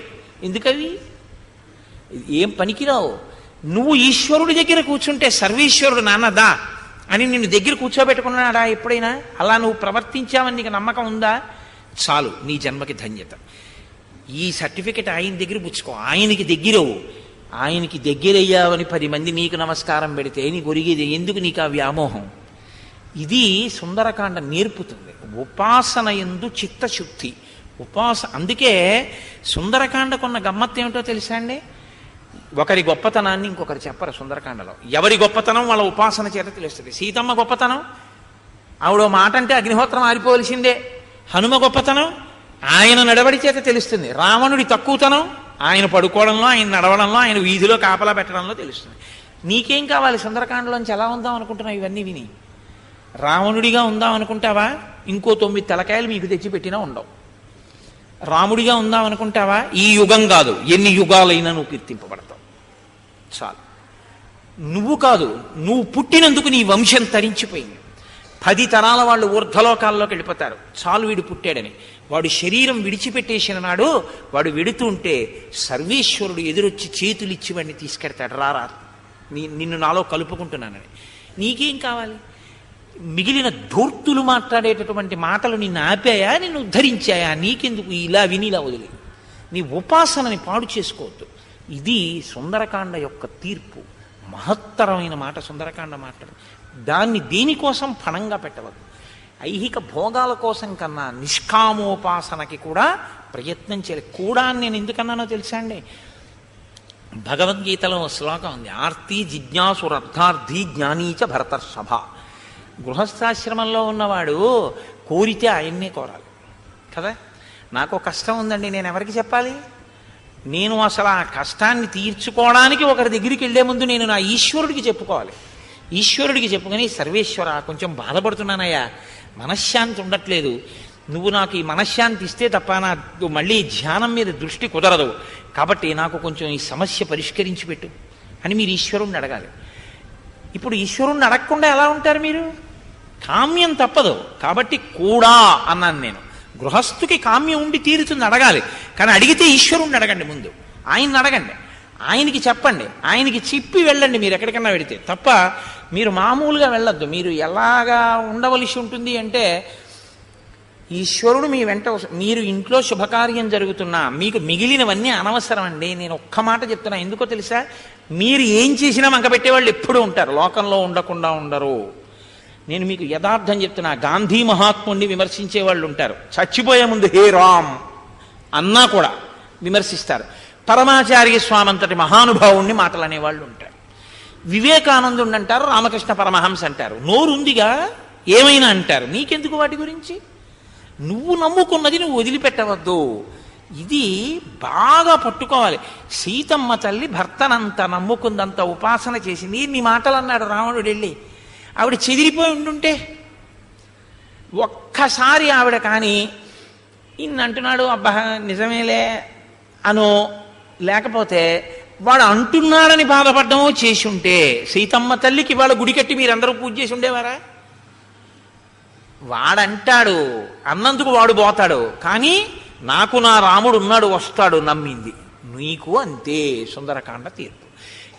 ఎందుకవి? ఏం పనికిరావు. నువ్వు ఈశ్వరుడి దగ్గర కూర్చుంటే సర్వేశ్వరుడు నాన్నదా అని నిన్ను దగ్గర కూర్చోబెట్టుకున్నాడా ఎప్పుడైనా? అలా నువ్వు ప్రవర్తించావని నీకు నమ్మకం ఉందా? చాలు, నీ జన్మకి ధన్యత. ఈ సర్టిఫికెట్ ఆయన దగ్గర పుచ్చుకో, ఆయనకి దగ్గరవు. ఆయనకి దగ్గరయ్యావని 10 మంది నీకు నమస్కారం పెడితే నీకు ఒరిగేది ఎందుకు? నీకు ఆ వ్యామోహం. ఇది సుందరకాండ నేర్పుతుంది. ఉపాసన యందు చిత్తశుద్ధి, అందుకే సుందరకాండకున్న గమ్మత్తు ఏమిటో తెలుసా అండి? ఒకరి గొప్పతనాన్ని ఇంకొకరు చెప్పరు సుందరకాండలో. ఎవరి గొప్పతనం వాళ్ళ ఉపాసన చేత తెలుస్తుంది. సీతమ్మ గొప్పతనం, ఆవిడ మాట అంటే అగ్నిహోత్రం ఆరిపోవలసిందే. హనుమ గొప్పతనం ఆయన నడవడి చేత తెలుస్తుంది. రావణుడి తక్కువతనం ఆయన పడుకోవడంలో, ఆయన నడవడంలో, ఆయన వీధిలో కాపలా పెట్టడంలో తెలుస్తుంది. నీకేం కావాలి? సుందరకాండలోంచి ఎలా ఉందాం అనుకుంటున్నావు? ఇవన్నీ విని రావణుడిగా ఉందాం అనుకుంటావా? ఇంకో 9 తలకాయలు మీకు తెచ్చిపెట్టినా ఉండవు. రాముడిగా ఉందాం అనుకుంటావా? ఈ యుగం కాదు, ఎన్ని యుగాలైనా నువ్వు కీర్తింపబడతావు. చాలు. నువ్వు కాదు, నువ్వు పుట్టినందుకు నీ వంశం తరించిపోయింది. 10 తరాల వాళ్ళు ఊర్ధ్వలోకాల్లోకి వెళ్ళిపోతారు. చాలు వీడు పుట్టాడని. వాడు శరీరం విడిచిపెట్టేసిన నాడు వాడు వెడుతుంటే సర్వేశ్వరుడు ఎదురొచ్చి చేతులిచ్చి వాడిని తీసుకెడతాడు. రారా, నిన్ను నాలో కలుపుకుంటున్నానని. నీకేం కావాలి? మిగిలిన ధూర్తులు మాట్లాడేటటువంటి మాటలు నిన్ను ఆపాయా, నిన్ను ఉద్ధరించాయా? నీకెందుకు? ఇలా విని ఇలా వదిలే. నీ ఉపాసనని పాడు చేసుకోవద్దు. ఇది సుందరకాండ యొక్క తీర్పు. మహత్తరమైన మాట సుందరకాండ మాట్లాడు. దాన్ని దేనికోసం పణంగా పెట్టవద్దు. ఐహిక భోగాల కోసం కన్నా నిష్కామోపాసనకి కూడా ప్రయత్నం చేయాలి. కూడా నేను ఎందుకన్నానో తెలుసా అండి? భగవద్గీతలో శ్లోకం ఉంది, ఆర్తి జిజ్ఞాసురర్థార్థి జ్ఞానీచ భరతర్షభ. గృహస్థాశ్రమంలో ఉన్నవాడు కోరితే ఆయన్నే కోరాలి కదా. నాకు కష్టం ఉందండి, నేను ఎవరికి చెప్పాలి? నేను అసలు ఆ కష్టాన్ని తీర్చుకోవడానికి ఒకరి దగ్గరికి వెళ్లే ముందు నేను నా ఈశ్వరుడికి చెప్పుకోవాలి. ఈశ్వరుడికి చెప్పుకొని, సర్వేశ్వర కొంచెం బాధపడుతున్నానయ్యా, మనశ్శాంతి ఉండట్లేదు, నువ్వు నాకు ఈ మనశ్శాంతి ఇస్తే తప్ప నాకు మళ్ళీ ధ్యానం మీద దృష్టి కుదరదు, కాబట్టి నాకు కొంచెం ఈ సమస్య పరిష్కరించి పెట్టు అని మీరు ఈశ్వరుణ్ణి అడగాలి. ఇప్పుడు ఈశ్వరుణ్ణి అడగకుండా ఎలా ఉంటారు మీరు? కామ్యం తప్పదు. కాబట్టి కూడా అన్నాను నేను. గృహస్థుకి కామ్యం ఉండి తీరుతుంది, అడగాలి. కానీ అడిగితే ఈశ్వరుణ్ణి అడగండి ముందు, ఆయన్ని అడగండి. ఆయనకి చెప్పండి, ఆయనకి చెప్పి వెళ్ళండి మీరు ఎక్కడికన్నా వెడితే తప్ప మీరు మామూలుగా వెళ్ళొద్దు. మీరు ఎలాగా ఉండవలసి ఉంటుంది అంటే ఈశ్వరుడు మీ వెంట మీరు ఇంట్లో శుభకార్యం జరుగుతున్నా మీకు మిగిలినవన్నీ అనవసరం అండి. నేను ఒక్క మాట చెప్తున్నా, ఎందుకో తెలుసా? మీరు ఏం చేసినా మంక పెట్టేవాళ్ళు ఎప్పుడూ ఉంటారు, లోకంలో ఉండకుండా ఉండరు. నేను మీకు యథార్థం చెప్తున్నా, గాంధీ మహాత్ముడిని విమర్శించే వాళ్ళు ఉంటారు, చచ్చిపోయే ముందు హే రామ్ అన్నా కూడా విమర్శిస్తారు. పరమాచార్య స్వామి అంతటి మహానుభావుణ్ణి మాటలు అనేవాళ్ళు ఉంటారు. వివేకానందుడు అంటారు, రామకృష్ణ పరమహంస అంటారు. నోరుందిగా ఏమైనా అంటారు, నీకెందుకు వాటి గురించి? నువ్వు నమ్ముకున్నది నువ్వు వదిలిపెట్టవద్దు. ఇది బాగా పట్టుకోవాలి. సీతమ్మ తల్లి భర్తనంత నమ్ముకుందంత ఉపాసన చేసింది. నీ మాటలు అన్నాడు రావణుడు వెళ్ళి, ఆవిడ చెదిరిపోయి ఉండుంటే ఒక్కసారి ఆవిడ కానీ ఇన్ని అంటున్నాడు అబ్బా నిజమేలే అనో, లేకపోతే వాడు అంటున్నాడని బాధపడ్డమో చేసి ఉంటే సీతమ్మ తల్లికి వాళ్ళ గుడి కట్టి మీరందరూ పూజ చేసి ఉండేవారా? వాడంటాడు అన్నందుకు వాడు పోతాడు, కానీ నాకు నా రాముడు ఉన్నాడు వస్తాడు నమ్మింది. నీకు అంతే సుందరకాండ తీర్పు.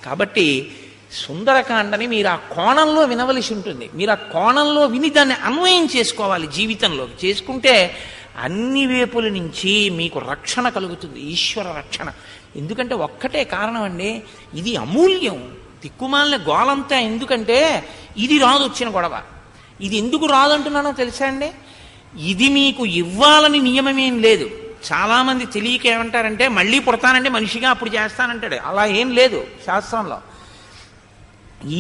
కాబట్టి సుందరకాండని మీరు ఆ కోణంలో వినవలసి ఉంటుంది. మీరు ఆ కోణంలో విని దాన్ని అన్వయం చేసుకోవాలి జీవితంలో. చేసుకుంటే అన్ని వైపుల నుంచి మీకు రక్షణ కలుగుతుంది, ఈశ్వర రక్షణ. ఎందుకంటే ఒక్కటే కారణం అండి, ఇది అమూల్యం. దిక్కుమాలిన గోలంతా ఎందుకంటే ఇది రాదు వచ్చిన గొడవ. ఇది ఎందుకు రాదంటున్నానో తెలుసా అండి? ఇది మీకు ఇవ్వాలని నియమమేం లేదు. చాలామంది తెలియక ఏమంటారంటే మళ్ళీ పుడతానంటే మనిషిగా అప్పుడు చేస్తానంటాడు. అలా ఏం లేదు శాస్త్రంలో.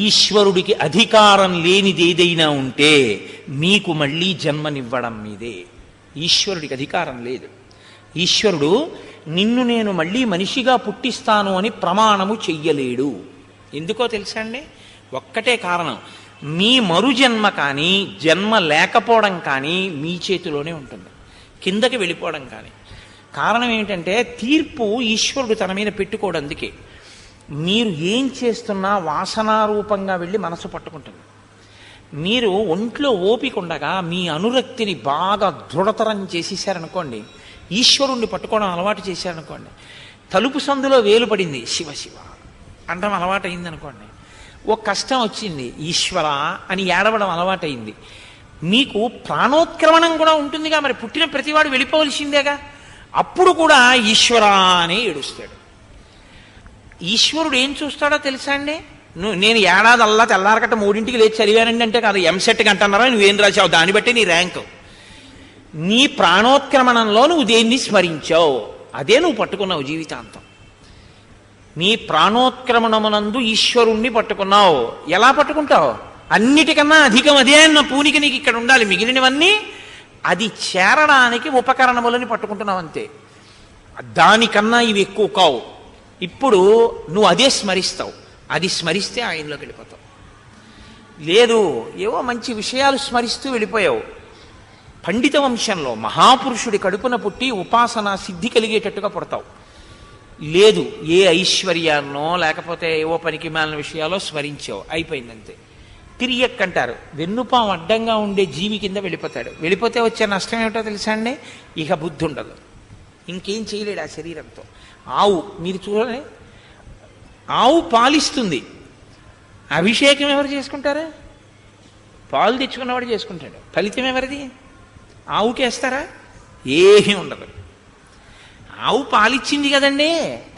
ఈశ్వరుడికి అధికారం లేనిది ఏదైనా ఉంటే మీకు మళ్ళీ జన్మనివ్వడం మీదే. ఈశ్వరుడికి అధికారం లేదు. ఈశ్వరుడు నిన్ను నేను మళ్ళీ మనిషిగా పుట్టిస్తాను అని ప్రమాణము చెయ్యలేడు. ఎందుకో తెలుసా అండి? ఒక్కటే కారణం, మీ మరుజన్మ కానీ జన్మ లేకపోవడం కానీ మీ చేతిలోనే ఉంటుంది, కిందకి వెళ్ళిపోవడం కానీ. కారణం ఏమిటంటే తీర్పు ఈశ్వరుడు తన మీద పెట్టుకోవడం. అందుకే మీరు ఏం చేస్తున్నా వాసనారూపంగా వెళ్ళి మనసు పట్టుకుంటుంది. మీరు ఒంట్లో ఓపిక ఉండగా మీ అనురక్తిని బాగా దృఢతరం చేసేసారనుకోండి, ఈశ్వరుణ్ణి పట్టుకోవడం అలవాటు చేశారనుకోండి, తలుపు సందులో వేలు పడింది శివ శివ అంటాం అలవాటైంది అనుకోండి, ఓ కష్టం వచ్చింది ఈశ్వర అని ఏడవడం అలవాటైంది, మీకు ప్రాణోత్క్రమణం కూడా ఉంటుందిగా. మరి పుట్టిన ప్రతివాడు వెళ్ళిపోవలసిందేగా. అప్పుడు కూడా ఈశ్వర అనే ఏడుస్తాడు. ఈశ్వరుడు ఏం చూస్తాడో తెలుసా అండి? నేను ఏడాదల్లా తెల్లారకట్ట 3ంటికి లేచి చదివానండి అంటే కాదు, ఎంసెట్ గంటన్నారా నువ్వేం రాశావు దాన్ని బట్టి నీ ర్యాంకు. నీ ప్రాణోత్క్రమణంలో నువ్వు దేన్ని స్మరించావు అదే నువ్వు పట్టుకున్నావు జీవితాంతం. నీ ప్రాణోత్క్రమణమునందు ఈశ్వరుణ్ణి పట్టుకున్నావు. ఎలా పట్టుకుంటావు? అన్నిటికన్నా అధికం అదే అన్న పూనిక నీకు ఇక్కడ ఉండాలి. మిగిలినవన్నీ అది చేరడానికి ఉపకరణములని పట్టుకుంటున్నావు అంతే. దానికన్నా ఇవి ఎక్కువ కావు. ఇప్పుడు నువ్వు అదే స్మరిస్తావు, అది స్మరిస్తే ఆయనలోకి వెళ్ళిపోతావు. లేదు ఏవో మంచి విషయాలు స్మరిస్తూ వెళ్ళిపోయావు. పండిత వంశంలో మహాపురుషుడి కడుపున పుట్టి ఉపాసన సిద్ధి కలిగేటట్టుగా పుడతావు. లేదు ఏ ఐశ్వర్యాన్నో లేకపోతే ఏవో పనికి మాలిన విషయాలో స్మరించావు, అయిపోయిందంతే. తిరియక్కంటారు, వెన్నుపాం అడ్డంగా ఉండే జీవి కింద వెళ్ళిపోతాడు. వెళ్ళిపోతే వచ్చే నష్టం ఏమిటో తెలుసా అండి? ఇక బుద్ధి ఉండదు, ఇంకేం చేయలేడు ఆ శరీరంతో. ఆవు మీరు చూడండి, ఆవు పాలిస్తుంది, అభిషేకం ఎవరు చేసుకుంటారా? పాలు తెచ్చుకున్నవాడు చేసుకుంటాడు. ఫలితం ఎవరిది? ఆవుకేస్తారా? ఏమీ ఉండదు. ఆవు పాలిచ్చింది కదండి,